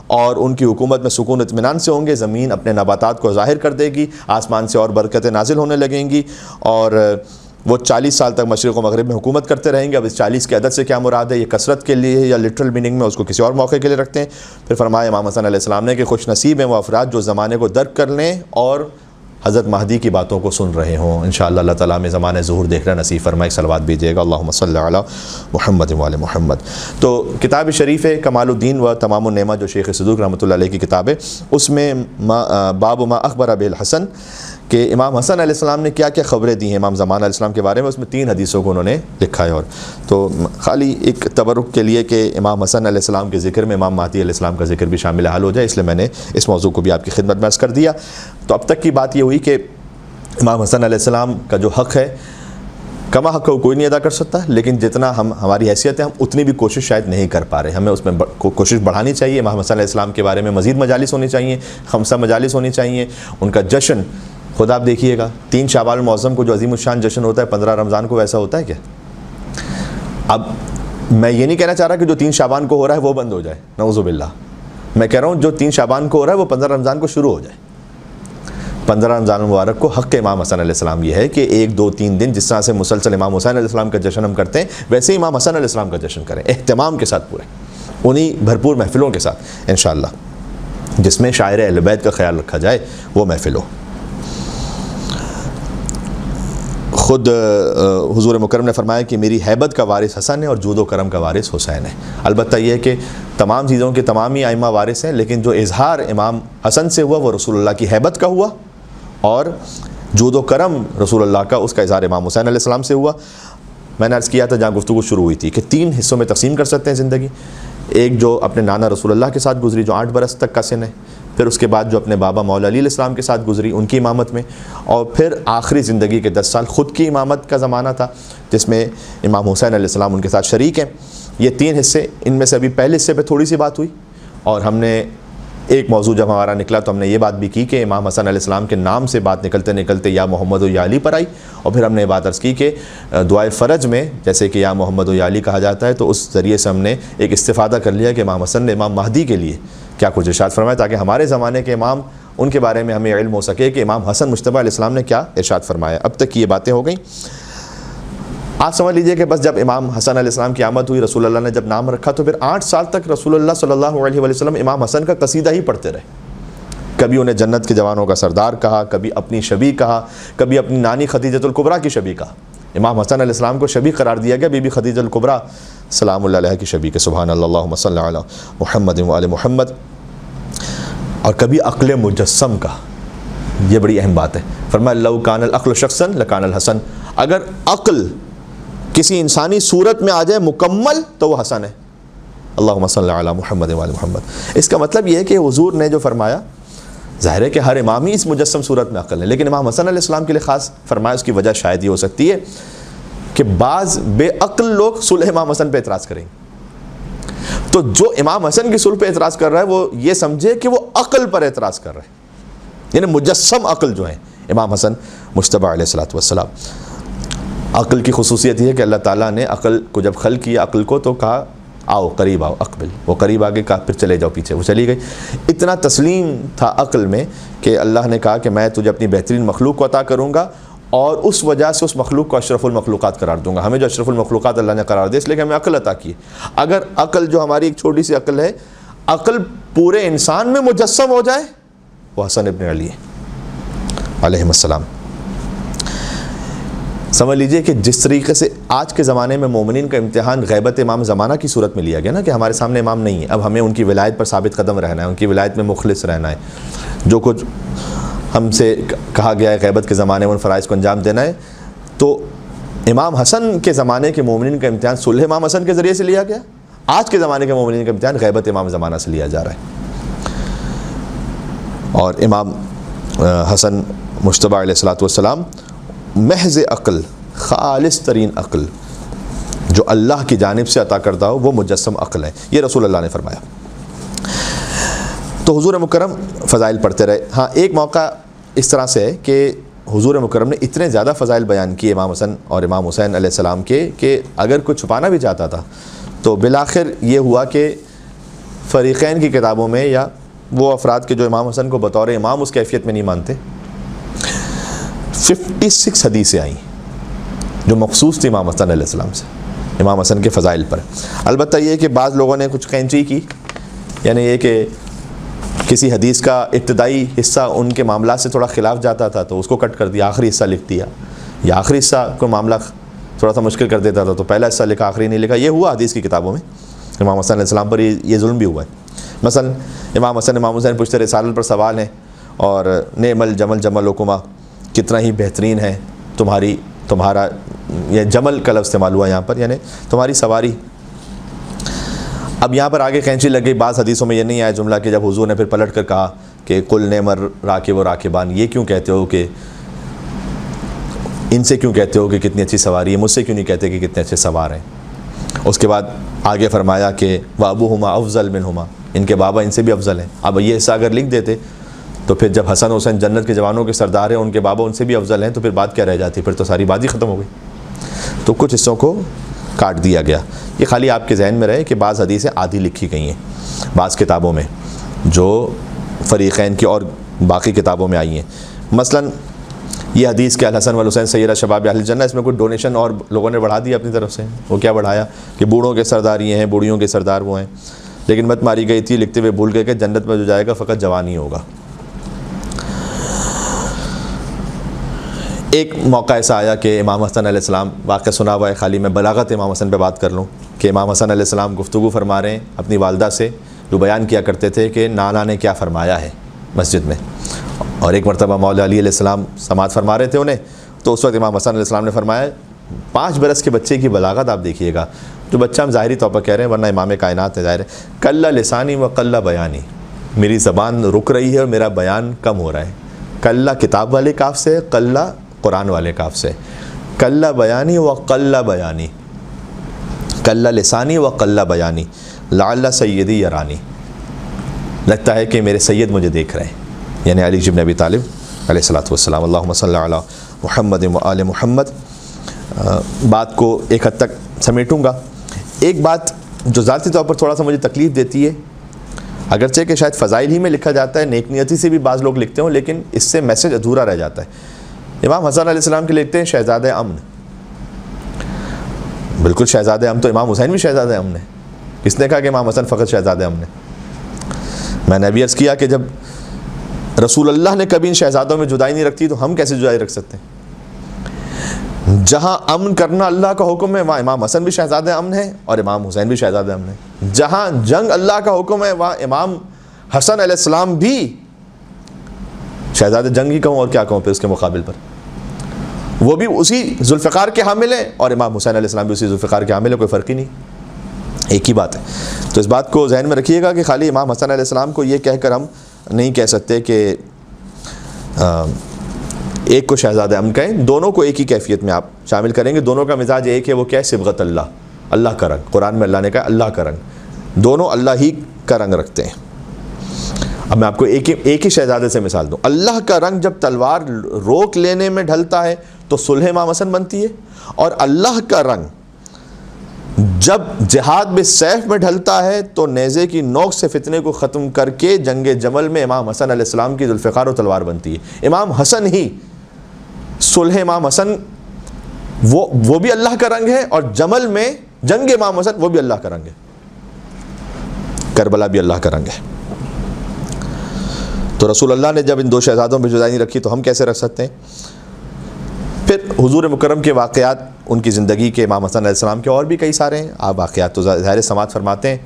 اور ان کی حکومت میں سکون اطمینان سے ہوں گے. زمین اپنے نباتات کو ظاہر کر دے گی, آسمان سے اور برکتیں نازل ہونے لگیں گی, اور وہ 40 سال تک مشرق و مغرب میں حکومت کرتے رہیں گے. اب اس 40 کے عدد سے کیا مراد ہے, یہ کثرت کے لیے یا لٹرل میننگ میں, اس کو کسی اور موقع کے لیے رکھتے ہیں. پھر فرمایا امام حسن علیہ السلام نے کہ خوش نصیب ہیں وہ افراد جو زمانے کو درک کر لیں اور حضرت مہدی کی باتوں کو سن رہے ہوں. انشاءاللہ اللہ تعالیٰ میں زمانہ ظہور دیکھنا نصیب فرمائے. صلوات بھیجیے گا اللہم صلی علی محمد و علی محمد. تو کتاب شریف کمال الدین و تمام النعمہ جو شیخ صدوق رحمۃ اللہ علیہ کی کتاب ہے, اس میں باب ما اخبر بالحسن کہ امام حسن علیہ السلام نے کیا کیا خبریں دی ہیں امام زمان علیہ السلام کے بارے میں, اس میں 3 حدیثوں کو انہوں نے لکھا ہے. اور تو خالی ایک تبرک کے لیے کہ امام حسن علیہ السلام کے ذکر میں امام مہدی علیہ السلام کا ذکر بھی شامل حال ہو جائے, اس لیے میں نے اس موضوع کو بھی آپ کی خدمت میں عرض کر دیا. تو اب تک کی بات یہ ہوئی کہ امام حسن علیہ السلام کا جو حق ہے, کما حق کو کوئی نہیں ادا کر سکتا, لیکن جتنا ہماری حیثیت ہے ہم اتنی بھی کوشش شاید نہیں کر پا رہے. ہمیں اس میں کوشش بڑھانی چاہیے. امام حسن علیہ السلام کے بارے میں مزید مجالس ہونی چاہیے, 5 مجالس ہونی چاہیے. ان کا جشن خود آپ دیکھیے گا, 3 شعبان المعظم کو جو عظیم الشان جشن ہوتا ہے, 15 رمضان کو ویسا ہوتا ہے کیا؟ اب میں یہ نہیں کہنا چاہ رہا کہ جو 3 شعبان کو ہو رہا ہے وہ بند ہو جائے, نعوذ باللہ. میں کہہ رہا ہوں جو 3 شعبان کو ہو رہا ہے وہ 15 رمضان کو شروع ہو جائے. 15 رمضان المبارک کو حق امام حسن علیہ السلام یہ ہے کہ 1 2 3 دن جس طرح سے مسلسل امام حسین علیہ السلام کا جشن ہم کرتے ہیں, ویسے ہی امام حسن علیہ السلام کا جشن کریں, اہتمام کے ساتھ, پورے انہی بھرپور محفلوں کے ساتھ انشاءاللہ, جس میں شاعر اہل بیت کا خیال رکھا جائے وہ محفل ہو. خود حضور مکرم نے فرمایا کہ میری ہیبت کا وارث حسن ہے اور جود و کرم کا وارث حسین ہے. البتہ یہ ہے کہ تمام چیزوں کے تمام ہی ائمہ وارث ہیں, لیکن جو اظہار امام حسن سے ہوا وہ رسول اللہ کی ہیبت کا ہوا, اور جود و کرم رسول اللہ کا, اس کا اظہار امام حسین علیہ السلام سے ہوا. میں نے عرض کیا تھا جہاں گفتگو شروع ہوئی تھی کہ 3 حصوں میں تقسیم کر سکتے ہیں زندگی. ایک جو اپنے نانا رسول اللہ کے ساتھ گزری جو 8 برس تک کا سن ہے, پھر اس کے بعد جو اپنے بابا مولا علی علیہ السلام کے ساتھ گزری ان کی امامت میں, اور پھر آخری زندگی کے 10 سال خود کی امامت کا زمانہ تھا جس میں امام حسین علیہ السلام ان کے ساتھ شریک ہیں. یہ 3 حصے, ان میں سے ابھی پہلے حصے پہ تھوڑی سی بات ہوئی, اور ہم نے ایک موضوع جب ہمارا نکلا تو ہم نے یہ بات بھی کی کہ امام حسن علیہ السلام کے نام سے بات نکلتے نکلتے یا محمد و یا علی پر آئی, اور پھر ہم نے یہ بات عرض کی کہ دعائے فرج میں جیسے کہ یا محمد و یا علی کہا جاتا ہے, تو اس ذریعے سے ہم نے ایک استفادہ کر لیا کہ امام حسن نے امام مہدی کے لیے کیا کچھ ارشاد فرمایا, تاکہ ہمارے زمانے کے امام ان کے بارے میں ہمیں علم ہو سکے کہ امام حسن مجتبیٰ علیہ السلام نے کیا ارشاد فرمایا. اب تک کی یہ باتیں ہو گئیں. آپ سمجھ لیجئے کہ بس جب امام حسن علیہ السلام کی آمد ہوئی, رسول اللہ نے جب نام رکھا, تو پھر 8 سال تک رسول اللہ صلی اللہ علیہ وسلم امام حسن کا قصیدہ ہی پڑھتے رہے. کبھی انہیں جنت کے جوانوں کا سردار کہا, کبھی اپنی شبی کہا, کبھی اپنی نانی خدیجۃ الکبریٰ کی شبی کہا. امام حسن علیہ السلام کو شبی قرار دیا گیا, بی بی خدیجہ الکبریٰ سلام اللہ علیہ کی شبی کے. سبحان اللہ, اللہم صلی علی محمد و علی محمد. اور کبھی عقل مجسم کا, یہ بڑی اہم بات ہے. فرمایا لو کان العقل شخصا لکان الحسن, اگر عقل کسی انسانی صورت میں آ جائے مکمل تو وہ حسن ہے. اللہم صلی علی محمد و علی محمد. اس کا مطلب یہ ہے کہ حضور نے جو فرمایا, ظاہر ہے کہ ہر امام ہی اس مجسم صورت میں عقل ہے, لیکن امام حسن علیہ السلام کے لیے خاص فرمایا. اس کی وجہ شاید یہ ہو سکتی ہے کہ بعض بے عقل لوگ صلح امام حسن پہ اعتراض کریں گے, تو جو امام حسن کی صلح پہ اعتراض کر رہا ہے وہ یہ سمجھے کہ وہ عقل پر اعتراض کر رہا ہے, یعنی مجسم عقل جو ہیں امام حسن مجتبیٰ علیہ السلام. عقل کی خصوصیت یہ ہے کہ اللہ تعالیٰ نے عقل کو جب خلق کیا عقل کو, تو کہا آؤ قریب آؤ اقبل, وہ قریب آگے کہا پھر چلے جاؤ پیچھے, وہ چلی گئی. اتنا تسلیم تھا عقل میں کہ اللہ نے کہا کہ میں تجھے اپنی بہترین مخلوق کو عطا کروں گا, اور اس وجہ سے اس مخلوق کو اشرف المخلوقات قرار دوں گا. ہمیں جو اشرف المخلوقات اللہ نے قرار دیا اس لیے کہ ہمیں عقل عطا کی. اگر عقل جو ہماری ایک چھوٹی سی عقل ہے, عقل پورے انسان میں مجسم ہو جائے, وہ حسن ابن علی ہے علیہ السلام. سمجھ لیجئے کہ جس طریقے سے آج کے زمانے میں مومنین کا امتحان غیبت امام زمانہ کی صورت میں لیا گیا نا، کہ ہمارے سامنے امام نہیں ہے، اب ہمیں ان کی ولایت پر ثابت قدم رہنا ہے، ان کی ولایت میں مخلص رہنا ہے، جو کچھ ہم سے کہا گیا ہے غیبت کے زمانے میں ان فرائض کو انجام دینا ہے. تو امام حسن کے زمانے کے مومنین کا امتحان صلح امام حسن کے ذریعے سے لیا گیا، آج کے زمانے کے مومنین کا امتحان غیبت امام زمانہ سے لیا جا رہا ہے. اور امام حسن مجتبی علیہ الصلوۃ والسلام محض عقل، خالص ترین عقل جو اللہ کی جانب سے عطا کردہ ہو وہ مجسم عقل ہے، یہ رسول اللہ نے فرمایا. تو حضور مکرم فضائل پڑھتے رہے. ہاں ایک موقع اس طرح سے ہے کہ حضور مکرم نے اتنے زیادہ فضائل بیان کیے امام حسن اور امام حسین علیہ السلام کے کہ اگر کوئی چھپانا بھی چاہتا تھا تو بالآخر یہ ہوا کہ فریقین کی کتابوں میں یا وہ افراد کے جو امام حسن کو بطور امام اس کیفیت میں نہیں مانتے، 56 حدیثیں آئیں جو مخصوص تھی امام حسن علیہ السلام سے، امام حسن کے فضائل پر. البتہ یہ کہ بعض لوگوں نے کچھ قینچی کی، یعنی یہ کہ کسی حدیث کا ابتدائی حصہ ان کے معاملات سے تھوڑا خلاف جاتا تھا تو اس کو کٹ کر دیا، آخری حصہ لکھ دیا، یا آخری حصہ کو معاملہ تھوڑا سا مشکل کر دیتا تھا تو پہلا حصہ لکھا آخری نہیں لکھا. یہ ہوا حدیث کی کتابوں میں، امام حسن علیہ السلام پر یہ ظلم بھی ہوا ہے. مثلا امام حسن امام حسین پوچھتے رسالت پر سوال ہیں اور نعم الجمل جملکما، کتنا ہی بہترین ہے تمہارا یہ جمل کا لفظ استعمال ہوا یہاں پر، یعنی تمہاری سواری. اب یہاں پر آگے قینچی لگ گئی، بعض حدیثوں میں یہ نہیں آیا جملہ کہ جب حضور نے پھر پلٹ کر کہا کہ کل نعم الراکب و راکبان، یہ کیوں کہتے ہو کہ ان سے کیوں کہتے ہو کہ کتنی اچھی سواری ہے، مجھ سے کیوں نہیں کہتے کہ کتنے اچھے سوار ہیں. اس کے بعد آگے فرمایا کہ وابوہما افضل منہما، ان کے بابا ان سے بھی افضل ہیں. اب یہ حصہ اگر لکھ دیتے تو پھر جب حسن حسین جنت کے جوانوں کے سردار ہیں، ان کے بابا ان سے بھی افضل ہیں، تو پھر بات کیا رہ جاتی، پھر تو ساری بات ہی ختم ہو گئی. تو کچھ حصوں کو کاٹ دیا گیا. یہ خالی آپ کے ذہن میں رہے کہ بعض حدیثیں آدھی لکھی گئی ہیں بعض کتابوں میں جو فریقین کی اور باقی کتابوں میں آئی ہیں. مثلا یہ حدیث کہ الحسن والحسین سیدہ شباب اہل الجنہ، اس میں کوئی ڈونیشن اور لوگوں نے بڑھا دیا اپنی طرف سے. وہ کیا بڑھایا کہ بوڑھوں کے سردار یہ ہیں، بوڑھیوں کے سردار وہ ہیں، لیکن مت ماری گئی تھی لکھتے ہوئے بھول گئے کہ جنت میں جو جائے گا فقط جوان ہی ہوگا. ایک موقع ایسا آیا کہ امام حسن علیہ السلام، واقعہ سنا ہوا ہے، خالی میں بلاغت امام حسن پہ بات کر لوں کہ امام حسن علیہ السلام گفتگو فرما رہے ہیں اپنی والدہ سے، جو بیان کیا کرتے تھے کہ نانا نے کیا فرمایا ہے مسجد میں. اور ایک مرتبہ مولا علی علیہ السلام سماعت فرما رہے تھے انہیں، تو اس وقت امام حسن علیہ السلام نے فرمایا 5 برس کے بچے کی بلاغت آپ دیکھیے گا. جو بچہ ہم ظاہری طور پر کہہ رہے ہیں ورنہ امام کائنات ہے، ظاہر ہے کلّا لسانی و کلّا بیانی، میری زبان رک رہی ہے اور میرا بیان کم ہو رہا ہے. کلّا کتاب والے کاف سے، کلّا قرآن والے کاف سے. کلّا بیانی و کلّا بیانی، کلّا لسانی و کلّا بیانی، لعل سیدی یرانی، لگتا ہے کہ میرے سید مجھے دیکھ رہے ہیں، یعنی علی بن ابی طالب علیہ الصلوۃ والسلام. اللہم صلی علی محمد و آل محمد. بات کو ایک حد تک سمیٹوں گا. ایک بات جو ذاتی طور پر تھوڑا سا مجھے تکلیف دیتی ہے، اگرچہ کہ شاید فضائل ہی میں لکھا جاتا ہے، نیک نیتی سے بھی بعض لوگ لکھتے ہوں، لیکن اس سے میسج ادھورا رہ جاتا ہے. امام حسن علیہ السلام کے لکھتے ہیں شہزادہ امن. بالکل شہزادہ امن، تو امام حسین بھی شہزادہ امن ہے. کس نے کہا کہ امام حسن فقط شہزادہ امن ہے؟ میں نے ابھی عرض کیا کہ جب رسول اللہ نے کبھی ان شہزادوں میں جدائی نہیں رکھتی تو ہم کیسے جدائی رکھ سکتے ہیں؟ جہاں امن کرنا اللہ کا حکم ہے وہاں امام حسن بھی شہزادہ امن ہے اور امام حسین بھی شہزادہ امن ہے. جہاں جنگ اللہ کا حکم ہے وہاں امام حسن علیہ السلام بھی شہزادہ جنگ ہی کہوں اور کیا کہوں پھر اس کے مقابل پر. وہ بھی اسی ذوالفقار کے حامل ہیں اور امام حسین علیہ السلام بھی اسی ذوالفقار کے حامل ہیں، کوئی فرق ہی نہیں، ایک ہی بات ہے. تو اس بات کو ذہن میں رکھیے گا کہ خالی امام حسن علیہ السلام کو یہ کہہ کر ہم نہیں کہہ سکتے کہ ایک کو شہزادہ امن کہیں، دونوں کو ایک ہی کیفیت میں آپ شامل کریں گے. دونوں کا مزاج ایک ہے، وہ کیا ہے؟ صبغت اللہ، اللہ کا رنگ. قرآن میں اللہ نے کہا اللہ کا رنگ، دونوں اللہ ہی کا رنگ رکھتے ہیں. اب میں آپ کو ایک ہی شہزادے سے مثال دوں. اللہ کا رنگ جب تلوار روک لینے میں ڈھلتا ہے تو صلح امام حسن بنتی ہے، اور اللہ کا رنگ جب جہاد بالسیف میں ڈھلتا ہے تو نیزے کی نوک سے فتنے کو ختم کر کے جنگ جمل میں امام حسن علیہ السلام کی ذوالفقار و تلوار بنتی ہے. امام حسن ہی، صلح امام حسن وہ بھی اللہ کا رنگ ہے، اور جمل میں جنگ امام حسن وہ بھی اللہ کا رنگ ہے، کربلا بھی اللہ کا رنگ ہے. تو رسول اللہ نے جب ان دو شہزادوں میں جدائی نہیں رکھی تو ہم کیسے رکھ سکتے ہیں؟ پھر حضور مکرم کے واقعات ان کی زندگی کے امام حسن علیہ السلام کے اور بھی کئی سارے ہیں. آپ واقعات تو ظاہر سماعت فرماتے ہیں.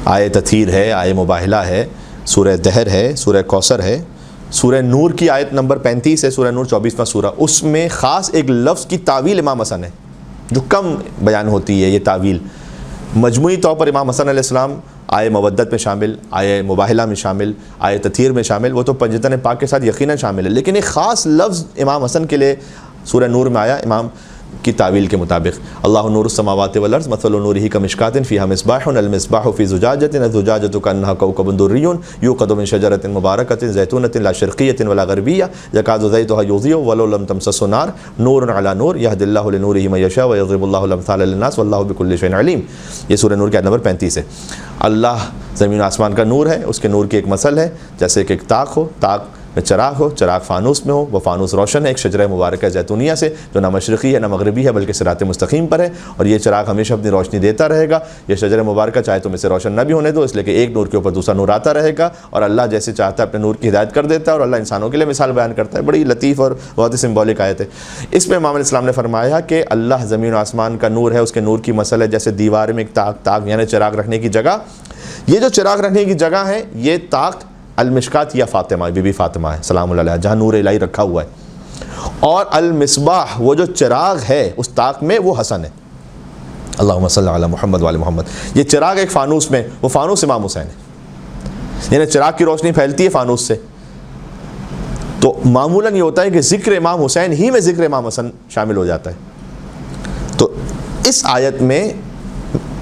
آیہ تطہیر ہے, آیہ مباہلہ ہے, سورہ دہر ہے, سورہ کوثر ہے, سورہ نور کی آیت نمبر 35 ہے, سورہ نور 24واں سورہ, اس میں خاص ایک لفظ کی تعویل امام حسن ہے جو کم بیان ہوتی ہے. یہ تعویل مجموعی طور پر امام حسن علیہ السلام آیہ مودت میں شامل, آیہ مباہلہ میں شامل, آیہ تطہیر میں شامل, وہ تو پنجتن پاک کے ساتھ یقیناً شامل ہے, لیکن ایک خاص لفظ امام حسن کے لیے سورہ نور میں آیا امام کی تعویل کے مطابق. اللہ نور السماوات والارض مثل نورہ کمشکاۃ فیہا مصباح المصباح فی زجاجۃ الزجاجۃ کأنہا کوکب دری یوقد من شجرۃ مبارکۃ زیتونۃ لا شرقیۃ ولا غربیہ یکاد زیتها یضیء ولو لم تمسسہ نار نور علی نور یہدی اللہ لنورہ من یشاء ویضرب اللہ الامثال للناس واللہ بکل شیء علیم. یہ سورہ نور کی آیت نمبر 35 ہے. اللہ زمین و آسمان کا نور ہے, اس کے نور کی ایک مثل ہے جیسے کہ ایک طاق ہو, طاق میں چراغ ہو, چراغ فانوس میں ہو, وہ فانوس روشن ہے ایک شجرہ مبارکہ زیتونیہ سے جو نہ مشرقی ہے نہ مغربی ہے بلکہ صراط مستقیم پر ہے, اور یہ چراغ ہمیشہ اپنی روشنی دیتا رہے گا. یہ شجرہ مبارکہ چاہے تم اسے روشن نہ بھی ہونے دو, اس لیے کہ ایک نور کے اوپر دوسرا نور آتا رہے گا, اور اللہ جیسے چاہتا ہے اپنے نور کی ہدایت کر دیتا ہے, اور اللہ انسانوں کے لیے مثال بیان کرتا ہے. بڑی لطیف اور بہت ہی سمبولک آیت ہے. اس میں امام علیہ السلام نے فرمایا کہ اللہ زمین و آسمان کا نور ہے, اس کے نور کی مثل ہے جیسے دیوار میں ایک طاق یعنی چراغ رکھنے کی جگہ. یہ جو چراغ رکھنے کی جگہ ہے یہ طاق المشکات یا فاطمہ بی بی فاطمہ ہے سلام اللہ علیہ, جہاں نور الہی رکھا ہوا ہے, اور المصباح وہ جو چراغ ہے اس طاق میں وہ حسن ہے. اللہم صلی علی محمد وعلی محمد. یہ چراغ ایک فانوس میں, وہ فانوس امام حسین ہے, یعنی چراغ کی روشنی پھیلتی ہے فانوس سے. تو معمولاً یہ ہوتا ہے کہ ذکر امام حسین ہی میں ذکر امام حسن شامل ہو جاتا ہے. تو اس آیت میں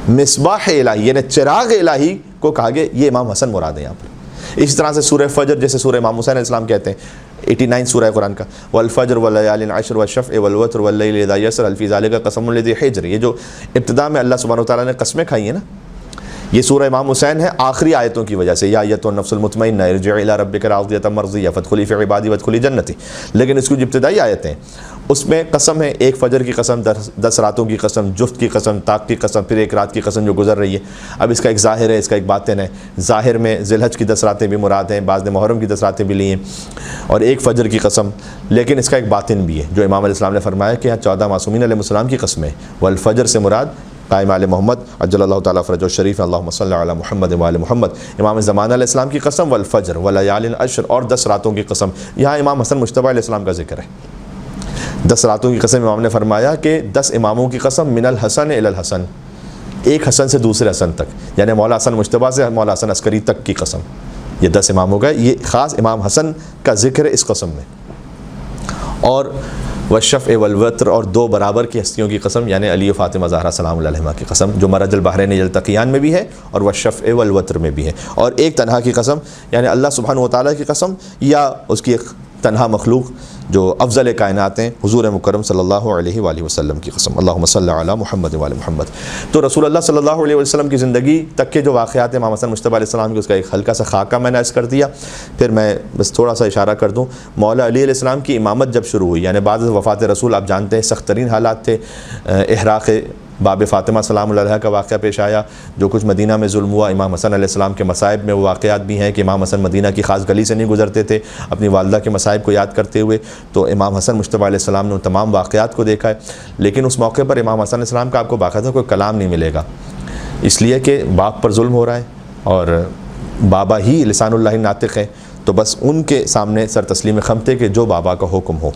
مصباح الہی یعنی چراغ الہی کو کہا گیا, یہ امام حسن مراد ہے یہاں پر. اسی طرح سے سورہ فجر جیسے سورہ امام حسین علیہ السلام کہتے ہیں 89 سورہ قرآن کا, والفجر وليال عشر والشفع والوتر واللیل اذا یسر هل فی ذلک قسم لذی حجر. یہ جو ابتدا میں اللہ سبحانہ وتعالیٰ نے قسمیں کھائی ہیں نا, یہ سورہ امام حسین ہے آخری آیتوں کی وجہ سے. یا ایتها النفس المطمئنہ ارجعی الی ربک راضیۃ مرضیہ فادخلی فی عبادی وادخلی جنتی. لیکن اس کی جو ابتدائی آیتیں اس میں قسم ہے, ایک فجر کی قسم, 10 راتوں کی قسم, جفت کی قسم, طاق کی قسم, پھر ایک رات کی قسم جو گزر رہی ہے. اب اس کا ایک ظاہر ہے, اس کا ایک باطن ہے. ظاہر میں ذی الحج کی 10 راتیں بھی مراد ہیں, بعض نے محرم کی 10 راتیں بھی لی ہیں, اور ایک فجر کی قسم. لیکن اس کا ایک باطن بھی ہے جو امام علیہ السلام نے فرمایا کہ یہاں 14 معصومین علیہ السلام کی قسمیں, والفجر سے مراد قائم آل محمد عجل اللہ تعالیٰ فرجہ الشریف, اللہم صلی علی محمد وعلی محمد. امام زمان علیہ السلام کی قسم والفجر ولیال عشر, اور 10 راتوں کی قسم. یہاں امام حسن مجتبی علیہ السلام کا ذکر ہے. 10 راتوں کی قسم امام نے فرمایا کہ 10 اماموں کی قسم من الحسن الی الحسن, ایک حسن سے دوسرے حسن تک, یعنی مولا حسن مجتبی سے مولا حسن عسکری تک کی قسم. یہ 10 اماموں کا, یہ خاص امام حسن کا ذکر ہے اس قسم میں. اور والشفع والوتر, اور 2 برابر کی ہستیوں کی قسم یعنی علی و فاطمہ زہرا سلام اللہ علیہما کی قسم جو مرج البحرین یلتقیان میں بھی ہے اور والشفع والوتر میں بھی ہے. اور ایک تنہا کی قسم یعنی اللہ سبحانہ وتعالیٰ کی قسم, یا اس کی ایک تنہا مخلوق جو افضل کائنات ہیں حضور مکرم صلی اللہ علیہ وآلہ وسلم کی قسم. اللہم صلی علی محمد وعلی محمد. تو رسول اللہ صلی اللہ علیہ وسلم کی زندگی تک کے جو واقعات ہیں امام حسن مجتبی علیہ السلام کے, اس کا ایک ہلکا سا خاکہ میں نے عرض کر دیا. پھر میں بس تھوڑا سا اشارہ کر دوں, مولا علی علیہ السلام کی امامت جب شروع ہوئی, یعنی بعد وفات رسول آپ جانتے ہیں سخت ترین حالات تھے, احراق باب فاطمہ سلام اللہ علیہ کا واقعہ پیش آیا, جو کچھ مدینہ میں ظلم ہوا. امام حسن علیہ السلام کے مصائب میں وہ واقعات بھی ہیں کہ امام حسن مدینہ کی خاص گلی سے نہیں گزرتے تھے اپنی والدہ کے مصائب کو یاد کرتے ہوئے. تو امام حسن مجتبی علیہ السلام نے ان تمام واقعات کو دیکھا ہے. لیکن اس موقع پر امام حسن علیہ السلام کا آپ کو باقاعدہ کوئی کلام نہیں ملے گا, اس لیے کہ باپ پر ظلم ہو رہا ہے اور بابا ہی لسان اللہ ناطق ہے, تو بس ان کے سامنے سر تسلیم خم تھے کہ جو بابا کا حکم ہو.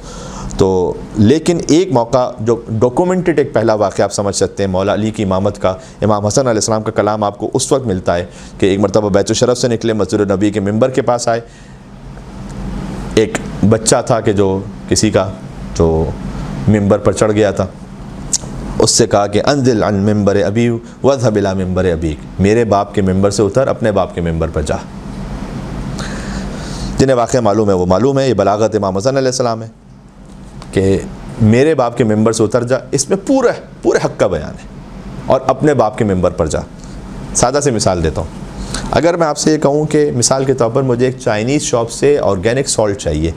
تو لیکن ایک موقع جو ڈاکومنٹڈ ایک پہلا واقعہ آپ سمجھ سکتے ہیں مولا علی کی امامت کا, امام حسن علیہ السلام کا کلام آپ کو اس وقت ملتا ہے کہ ایک مرتبہ بیت الشرف سے نکلے, مسجد نبی کے ممبر کے پاس آئے. ایک بچہ تھا کہ جو کسی کا جو ممبر پر چڑھ گیا تھا, اس سے کہا کہ انزل عن ممبر ابی واذهب الى ممبر ابیک, میرے باپ کے ممبر سے اتر اپنے باپ کے ممبر پر جا. جنہیں واقعہ معلوم ہے وہ معلوم ہے, یہ بلاغت امام حسن علیہ السلام ہے کہ میرے باپ کے ممبر سے اتر جا. اس میں پورے حق کا بیان ہے, اور اپنے باپ کے ممبر پر جا. سادہ سی مثال دیتا ہوں. اگر میں آپ سے یہ کہوں کہ مثال کے طور پر مجھے ایک چائنیز شاپ سے آرگینک سالٹ چاہیے,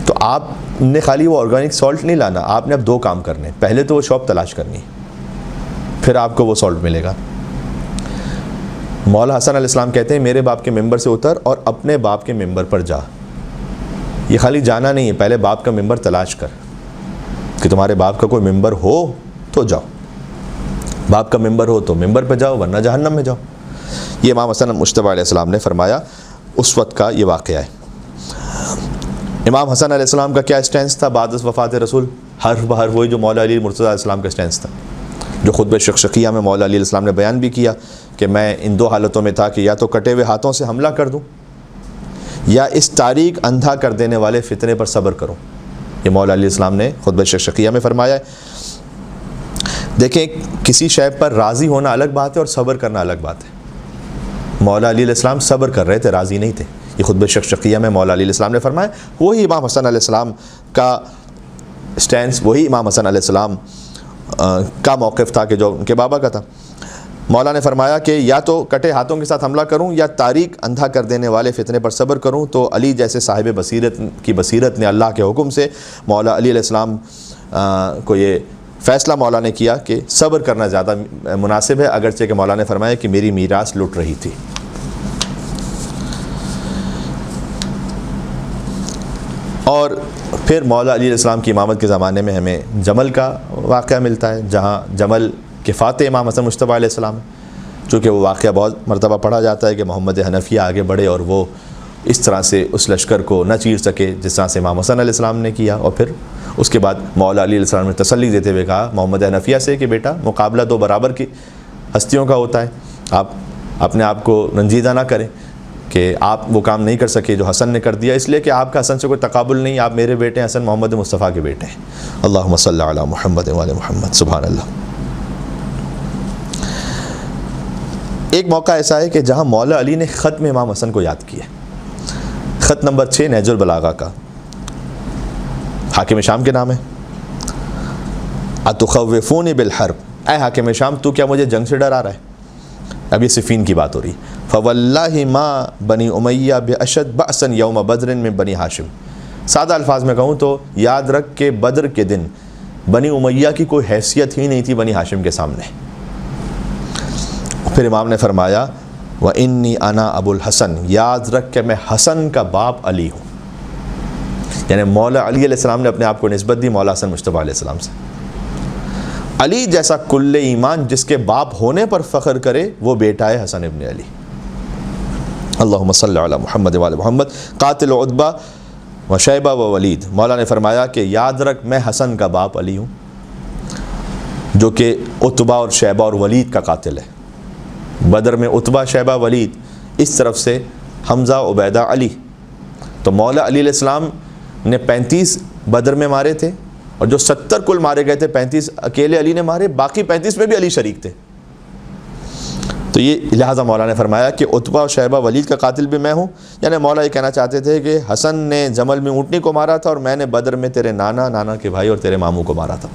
تو آپ نے خالی وہ آرگینک سالٹ نہیں لانا, آپ نے اب 2 کام کرنے. پہلے تو وہ شاپ تلاش کرنی, پھر آپ کو وہ سالٹ ملے گا. مولا حسن علیہ السلام کہتے ہیں میرے باپ کے ممبر سے اتر اور اپنے باپ کے ممبر پر جا. یہ خالی جانا نہیں ہے، پہلے باپ کا ممبر تلاش کر کہ تمہارے باپ کا کوئی ممبر ہو تو جاؤ، باپ کا ممبر ہو تو ممبر پہ جاؤ ورنہ جہنم میں جاؤ۔ یہ امام حسن مجتبی علیہ السلام نے فرمایا، اس وقت کا یہ واقعہ ہے۔ امام حسن علیہ السلام کا کیا اسٹینس تھا بعد از وفات رسول؟ حرف بحرف وہی جو مولا علی مرتضیٰ علیہ السلام کا اسٹینس تھا، جو خطبہ شقشقیہ میں مولا علی علیہ السلام نے بیان بھی کیا کہ میں ان دو حالتوں میں تھا کہ یا تو کٹے ہوئے ہاتھوں سے حملہ کر دوں یا اس تاریک اندھا کر دینے والے فتنے پر صبر کروں۔ یہ مولا علی علیہ السلام نے خطبہ شقشقیہ میں فرمایا ہے۔ دیکھیں، کسی شے پر راضی ہونا الگ بات ہے اور صبر کرنا الگ بات ہے۔ مولا علی علیہ السلام صبر کر رہے تھے، راضی نہیں تھے۔ یہ خطبہ شقشقیہ میں مولا علی علیہ السلام نے فرمایا، وہی امام حسن علیہ السلام کا سٹینس، وہی امام حسن علیہ السلام کا موقف تھا کہ جو ان کے بابا کا تھا۔ مولا نے فرمایا کہ یا تو کٹے ہاتھوں کے ساتھ حملہ کروں یا تاریک اندھا کر دینے والے فتنے پر صبر کروں۔ تو علی جیسے صاحب بصیرت کی بصیرت نے اللہ کے حکم سے مولا علی علیہ السلام کو یہ فیصلہ مولا نے کیا کہ صبر کرنا زیادہ مناسب ہے، اگرچہ کہ مولا نے فرمایا کہ میری میراث لٹ رہی تھی۔ اور پھر مولا علی علیہ السلام کی امامت کے زمانے میں ہمیں جمل کا واقعہ ملتا ہے، جہاں جمل کے فاتح امام حسن مجتبی علیہ السلام، چونکہ وہ واقعہ بہت مرتبہ پڑھا جاتا ہے کہ محمد حنفیہ آگے بڑھے اور وہ اس طرح سے اس لشکر کو نہ چیر سکے جس طرح سے امام حسن علیہ السلام نے کیا، اور پھر اس کے بعد مولا علی علیہ السلام نے تسلی دیتے ہوئے کہا محمد حنفیہ سے کہ بیٹا مقابلہ دو برابر کی ہستیوں کا ہوتا ہے، آپ اپنے آپ کو رنجیدہ نہ کریں کہ آپ وہ کام نہیں کر سکے جو حسن نے کر دیا، اس لیے کہ آپ کا حسن سے کوئی تقابل نہیں، آپ میرے بیٹے حسن محمد مصطفیٰ کے بیٹے ہیں۔ اللہم صلی علی محمد وعلی محمد، سبحان اللہ۔ ایک موقع ایسا ہے کہ جہاں مولا علی نے خط میں امام حسن کو یاد کیا، خط نمبر 6 نہج البلاغہ کا، حاکم شام کے نام ہے۔ اتخوفونی بالحرب، اے حاکم شام تو کیا مجھے جنگ سے ڈرا رہا ہے؟ اب یہ صفین کی بات ہو رہی ہے۔ فواللہ ما بنی امیہ باشد بأسا یوم بدر من بنی ہاشم، سادہ الفاظ میں کہوں تو یاد رکھ کہ بدر کے دن بنی امیہ کی کوئی حیثیت ہی نہیں تھی بنی ہاشم کے سامنے۔ پھر امام نے فرمایا وَإِنِّي أَنَا أَبُو الْحَسَن، یاد رکھ کہ میں حسن کا باپ علی ہوں، یعنی مولا علی علیہ السلام نے اپنے آپ کو نسبت دی مولا حسن مجتبی علیہ السلام سے۔ علی جیسا کل ایمان جس کے باپ ہونے پر فخر کرے وہ بیٹا ہے حسن ابن علی۔ اللہم صلی علی محمد وعلی محمد۔ قاتل عتبہ و شیبہ و ولید، مولا نے فرمایا کہ یاد رکھ میں حسن کا باپ علی ہوں، جو کہ عتبہ اور شیبہ اور ولید کا قاتل ہے۔ بدر میں عتبہ شیبہ ولید، اس طرف سے حمزہ عبیدہ علی۔ تو مولا علی علیہ السلام نے 35 بدر میں مارے تھے، اور جو 70 کل مارے گئے تھے 35 اکیلے علی نے مارے، باقی 35 میں بھی علی شریک تھے۔ تو یہ لہٰذا مولا نے فرمایا کہ عتبہ اور شیبہ ولید کا قاتل بھی میں ہوں، یعنی مولا یہ کہنا چاہتے تھے کہ حسن نے جمل میں اونٹنی کو مارا تھا اور میں نے بدر میں تیرے نانا کے بھائی اور تیرے ماموں کو مارا تھا۔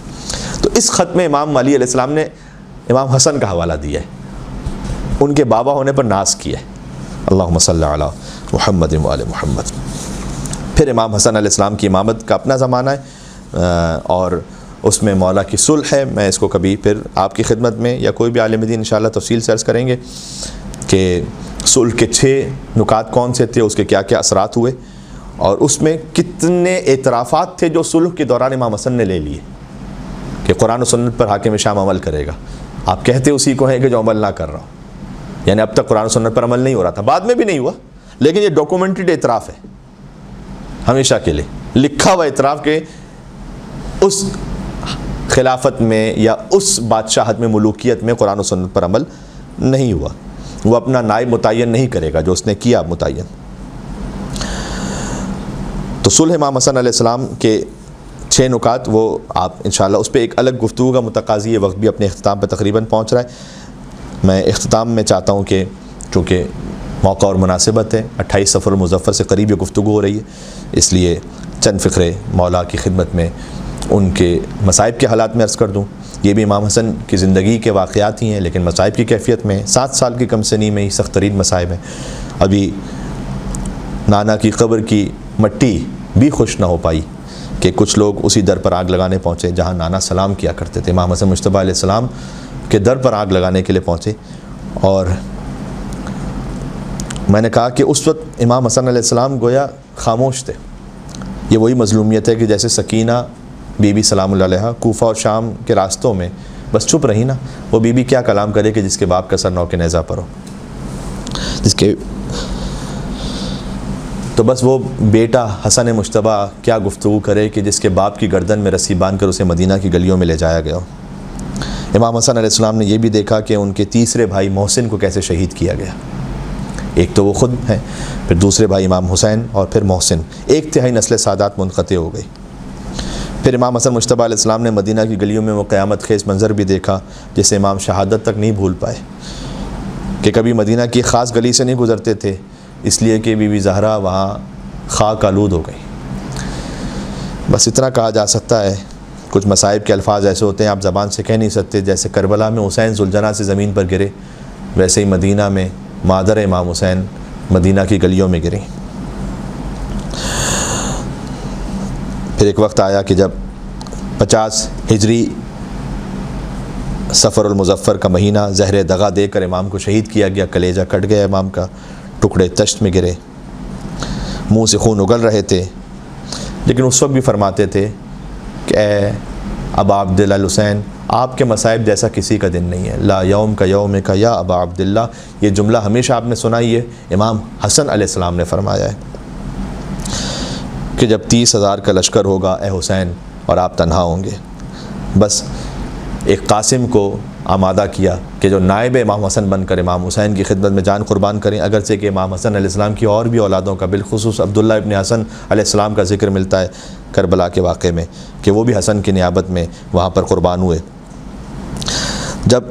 تو اس خط میں امام علی علیہ السلام نے امام حسن کا حوالہ دیا ہے، ان کے بابا ہونے پر ناز کیا ہے۔ اللہم صلی علی محمد وعلی محمد۔ پھر امام حسن علیہ السلام کی امامت کا اپنا زمانہ ہے، اور اس میں مولا کی صلح ہے۔ میں اس کو کبھی پھر آپ کی خدمت میں یا کوئی بھی عالم دین انشاءاللہ تفصیل سے عرض کریں گے کہ صلح کے 6 نکات کون سے تھے، اس کے کیا کیا اثرات ہوئے، اور اس میں کتنے اعترافات تھے جو صلح کے دوران امام حسن نے لے لیے کہ قرآن و سنت پر حاکم شام عمل کرے گا۔ آپ کہتے اسی کو ہیں کہ جو عمل نہ کر رہا ہو، یعنی اب تک قرآن و سنت پر عمل نہیں ہو رہا تھا، بعد میں بھی نہیں ہوا، لیکن یہ ڈاکومنٹڈ اعتراف ہے ہمیشہ کے لیے، لکھا ہوا اعتراف کہ اس خلافت میں یا اس بادشاہت میں ملوکیت میں قرآن و سنت پر عمل نہیں ہوا، وہ اپنا نائب متعین نہیں کرے گا، جو اس نے کیا متعین۔ تو صلح امام حسن علیہ السلام کے 6 نکات، وہ آپ انشاءاللہ اس پہ ایک الگ گفتگو کا متقاضی، یہ وقت بھی اپنے اختتام پہ تقریباً پہنچ رہا ہے۔ میں اختتام میں چاہتا ہوں کہ چونکہ موقع اور مناسبت ہے، 28 صفر المظفر سے قریب یہ گفتگو ہو رہی ہے، اس لیے چند فقرے مولا کی خدمت میں ان کے مصائب کے حالات میں عرض کر دوں۔ یہ بھی امام حسن کی زندگی کے واقعات ہی ہیں، لیکن مصائب کی کیفیت میں 7 سال کی کم سنی میں ہی سخت ترین مصائب ہیں۔ ابھی نانا کی قبر کی مٹی بھی خوش نہ ہو پائی کہ کچھ لوگ اسی در پر آگ لگانے پہنچے جہاں نانا سلام کیا کرتے تھے۔ امام حسن مجتبی علیہ السلام کے در پر آگ لگانے کے لیے پہنچے، اور میں نے کہا کہ اس وقت امام حسن علیہ السلام گویا خاموش تھے، یہ وہی مظلومیت ہے کہ جیسے سکینہ بی بی سلام اللہ علیہ کوفہ اور شام کے راستوں میں بس چپ رہی نا، وہ بی بی کیا کلام کرے کہ جس کے باپ کا سر نو کے نیزہ پر ہو، جس کے تو بس وہ بیٹا حسن مجتبیٰ کیا گفتگو کرے کہ جس کے باپ کی گردن میں رسی باندھ کر اسے مدینہ کی گلیوں میں لے جایا گیا ہو۔ امام حسن علیہ السلام نے یہ بھی دیکھا کہ ان کے تیسرے بھائی محسن کو کیسے شہید کیا گیا، ایک تو وہ خود ہیں، پھر دوسرے بھائی امام حسین اور پھر محسن، ایک تہائی نسل سادات منقطع ہو گئی۔ پھر امام حسن مجتبیٰ علیہ السلام نے مدینہ کی گلیوں میں وہ قیامت خیز منظر بھی دیکھا جسے امام شہادت تک نہیں بھول پائے، کہ کبھی مدینہ کی خاص گلی سے نہیں گزرتے تھے اس لیے کہ بی بی زہرا وہاں خاک آلود ہو گئی۔ بس اتنا کہا جا سکتا ہے، کچھ مصائب کے الفاظ ایسے ہوتے ہیں آپ زبان سے کہہ نہیں سکتے، جیسے کربلا میں حسین ذوالجناح سے زمین پر گرے، ویسے ہی مدینہ میں مادر امام حسین مدینہ کی گلیوں میں گریں۔ پھر ایک وقت آیا کہ جب 50 ہجری صفر المظفر کا مہینہ زہر دغا دے کر امام کو شہید کیا گیا، کلیجہ کٹ گیا امام کا، ٹکڑے تشت میں گرے، منہ سے خون اگل رہے تھے، لیکن اس وقت بھی فرماتے تھے کہ اے ابا عبداللہ الحسین، آپ کے مصائب جیسا کسی کا دن نہیں ہے، لا یوم کا یوم کا یا ابا عبداللہ، یہ جملہ ہمیشہ آپ نے سنا ہی ہے، امام حسن علیہ السلام نے فرمایا ہے کہ جب 30,000 کا لشکر ہوگا اے حسین اور آپ تنہا ہوں گے، بس ایک قاسم کو آمادہ کیا کہ جو نائب امام حسن بن کر امام حسین کی خدمت میں جان قربان کریں، اگرچہ کہ امام حسن علیہ السلام کی اور بھی اولادوں کا بالخصوص عبداللہ ابن حسن علیہ السلام کا ذکر ملتا ہے کربلا کے واقعے میں کہ وہ بھی حسن کی نیابت میں وہاں پر قربان ہوئے۔ جب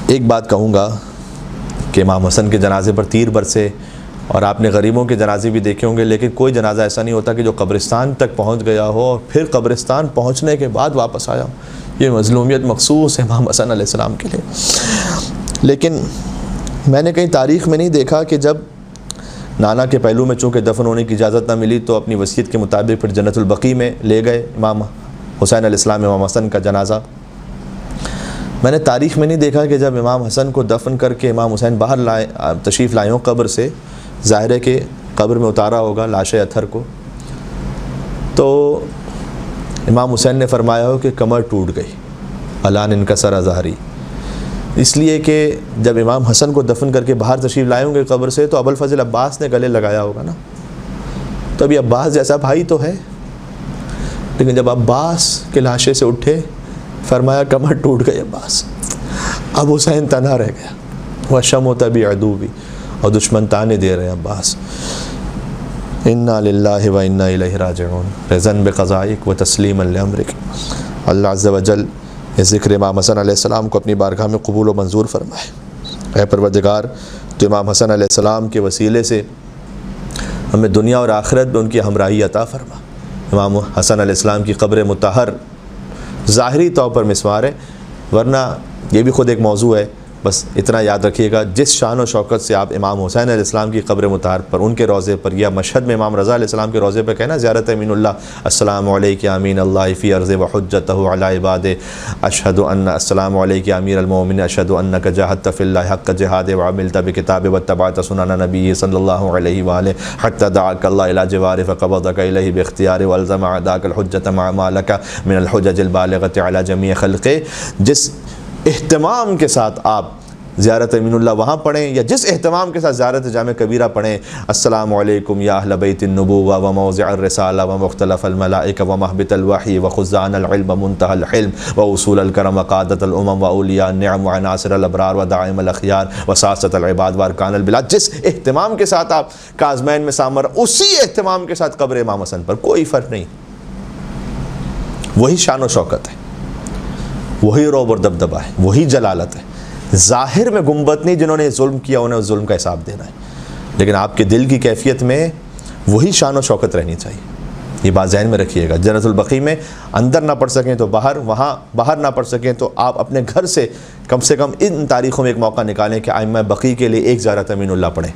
ایک بات کہوں گا کہ امام حسن کے جنازے پر تیر برسے، اور آپ نے غریبوں کے جنازے بھی دیکھے ہوں گے، لیکن کوئی جنازہ ایسا نہیں ہوتا کہ جو قبرستان تک پہنچ گیا ہو اور پھر قبرستان پہنچنے کے بعد واپس آیا ہو۔ یہ مظلومیت مخصوص ہے امام حسن علیہ السلام کے لیے۔ لیکن میں نے کہیں تاریخ میں نہیں دیکھا کہ جب نانا کے پہلو میں چونکہ دفن ہونے کی اجازت نہ ملی تو اپنی وصیت کے مطابق پھر جنت البقیع میں لے گئے امام حسین علیہ السلام، امام حسن کا جنازہ۔ میں نے تاریخ میں نہیں دیکھا کہ جب امام حسن کو دفن کر کے امام حسین باہر تشریف لائے ہوں قبر سے، ظاہر ہے کہ قبر میں اتارا ہوگا لاش اطہر کو، تو امام حسین نے فرمایا ہو کہ کمر ٹوٹ گئی، الان انکسر ظہری، اس لیے کہ جب امام حسن کو دفن کر کے باہر تشریف لائے ہوں گے قبر سے تو ابوالفضل عباس نے گلے لگایا ہوگا نا، تو ابھی عباس جیسا بھائی تو ہے، لیکن جب عباس کے لاشے سے اٹھے فرمایا کمر ٹوٹ گئی عباس، اب حسین تنہا رہ گیا، وَشَمُتَ بِعَدُوِّ، اور دشمن تانے دے رہے ہیں عباس۔ اِنَّا لِلَّهِ وَإِنَّا إِلَيْهِ راجعون رضاً بِقضائِك وَتَسْلِيمًا لِأَمْرِك۔ اللہ عز وجل اس ذکر امام حسن علیہ السلام کو اپنی بارگاہ میں قبول و منظور فرمائے۔ اے پروردگار، تو امام حسن علیہ السلام کے وسیلے سے ہمیں دنیا اور آخرت میں ان کی ہمراہی عطا فرما۔ امام حسن علیہ السلام کی قبر مطہر ظاہری طور پر مسمار ہے، ورنہ یہ بھی خود ایک موضوع ہے، بس اتنا یاد رکھیے گا جس شان و شوکت سے آپ امام حسین علیہ السلام کی قبر مطہر پر ان کے روضے پر یا مشہد میں امام رضا علیہ السلام کے روضے پر کہنا زیارت امین اللہ، السلام علیک یا امین اللہ فی ارض و حجتہ علی عباد، اشہد ان السلام علیک یا امیر المومن، اشہد انک جاہدت فی اللہ حق جہاد وعملت بکتاب واتبعت سنن نبی صلی اللہ علیہ وآلہ حتی دعاک اللہ الی جوار فقبضک الیہ باختیار والزم اعداک الحجت مع ما لک من الحجج البالغۃ علی جمیع خلقہ۔ جس اہتمام کے ساتھ آپ زیارت امین اللہ وہاں پڑھیں یا جس اہتمام کے ساتھ زیارت جامع کبیرہ پڑھیں، السلام علیکم یا اہل بیت النبوہ و موضع الرسالہ و مختلف الملائکہ و محبت الوحی و خزان العلم منتہى الحلم و اصول الکرم و قادت الامم و اولیاء النعم و عناصر الابرار و دائم الاخیار و ساست العباد و ارکان البلاد۔ جس اہتمام کے ساتھ آپ کاظمین میں سامر، اسی اہتمام کے ساتھ قبر امام حسن پر، کوئی فرق نہیں، وہی شان و شوکت ہے، وہی رعب اور دبدبہ ہے، وہی جلالت ہے۔ ظاہر میں گنبد نہیں، جنہوں نے ظلم کیا انہیں اس ظلم کا حساب دینا ہے، لیکن آپ کے دل کی کیفیت میں وہی شان و شوکت رہنی چاہیے۔ یہ بات ذہن میں رکھیے گا، جنت البقیع میں اندر نہ پڑھ سکیں تو باہر، وہاں باہر نہ پڑھ سکیں تو آپ اپنے گھر سے کم ان تاریخوں میں ایک موقع نکالیں کہ ائمہ بقیع کے لیے ایک زیارت امین اللہ پڑھیں،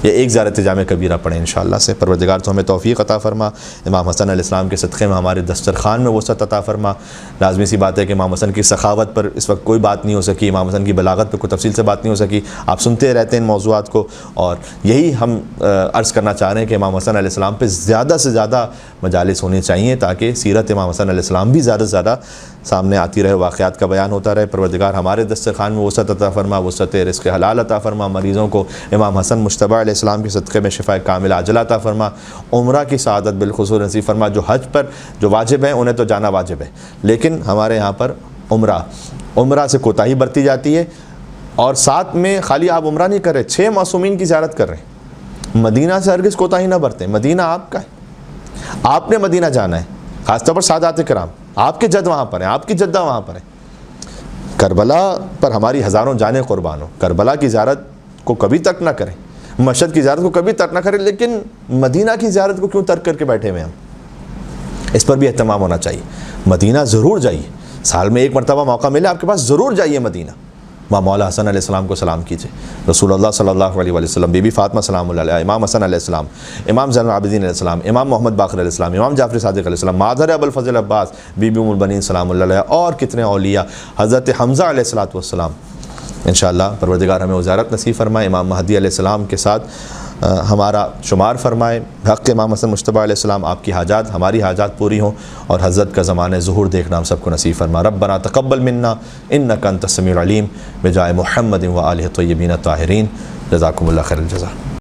یا ایک زیارت جامع کبیرہ پڑھیں انشاءاللہ سے۔ پروردگار تو ہمیں توفیق عطا فرما، امام حسن علیہ السلام کے صدقے میں ہمارے دسترخوان میں وسعت عطا فرما۔ لازمی سی بات ہے کہ امام حسن کی سخاوت پر اس وقت کوئی بات نہیں ہو سکی، امام حسن کی بلاغت پر کوئی تفصیل سے بات نہیں ہو سکی، آپ سنتے رہتے ہیں ان موضوعات کو، اور یہی ہم عرض کرنا چاہ رہے ہیں کہ امام حسن علیہ السلام پہ زیادہ سے زیادہ مجالس ہونی چاہیے تاکہ سیرت امام حسن علیہ السلام بھی زیادہ سے زیادہ سامنے آتی رہے، واقعات کا بیان ہوتا رہے۔ پروردگار ہمارے دسترخوان میں وسعت عطا فرما، وسعت رزق حلال عطا فرما، مریضوں کو امام حسن مجتبی علیہ السلام کے صدقے میں شفاء کامل عاجلہ عطا فرما، عمرہ کی سعادت بالخصوص نصیب فرما۔ جو حج پر جو واجب ہیں انہیں تو جانا واجب ہے، لیکن ہمارے یہاں پر عمرہ سے کوتاہی برتی جاتی ہے، اور ساتھ میں خالی آپ عمرہ نہیں کر رہے، 6 معصومین کی زیارت کر رہے ہیں۔ مدینہ سے ہرگز کوتاہی نہ برتیں، مدینہ آپ کا ہے، آپ نے مدینہ جانا ہے، خاص طور پر سادات کرام، آپ کے جد وہاں پر ہیں، آپ کی جدہ وہاں پر ہے۔ کربلا پر ہماری ہزاروں جانیں قربان ہوں، کربلا کی زیارت کو کبھی ترک نہ کریں، مشہد کی زیارت کو کبھی ترک نہ کریں، لیکن مدینہ کی زیارت کو کیوں ترک کر کے بیٹھے ہوئے ہم؟ اس پر بھی اہتمام ہونا چاہیے۔ مدینہ ضرور جائیے، سال میں 1 مرتبہ موقع ملے آپ کے پاس، ضرور جائیے مدینہ، وہاں مولا حسن علیہ السلام کو سلام کیجیے، رسول اللہ صلی اللہ علیہ وسلم، بی بی فاطمہ سلام اللہ علیہ، امام حسن علیہ السلام، امام زین العابدین علیہ السلام، امام محمد باقر علیہ السلام، امام جعفر صادق علیہ السلام، مادر ابوالفضل عباس، بی بی ام البنین سلام اللہ علیہ، اور کتنے اولیاء، حضرت حمزہ علیہ السلام۔ انشاءاللہ پروردگار ہمیں وزارت نصیب فرمائے، امام مہدی علیہ السلام کے ساتھ ہمارا شمار فرمائے، حق امام حسن مجتبی علیہ السلام، آپ کی حاجات ہماری حاجات پوری ہوں، اور حضرت کا زمانہ ظہور دیکھنا ہم سب کو نصیب فرما۔ ربنا تقبل منا انک انت السمیع العلیم، بجائے محمد و آلہ الطیبین الطاہرین، جزاکم اللہ خیر الجزا۔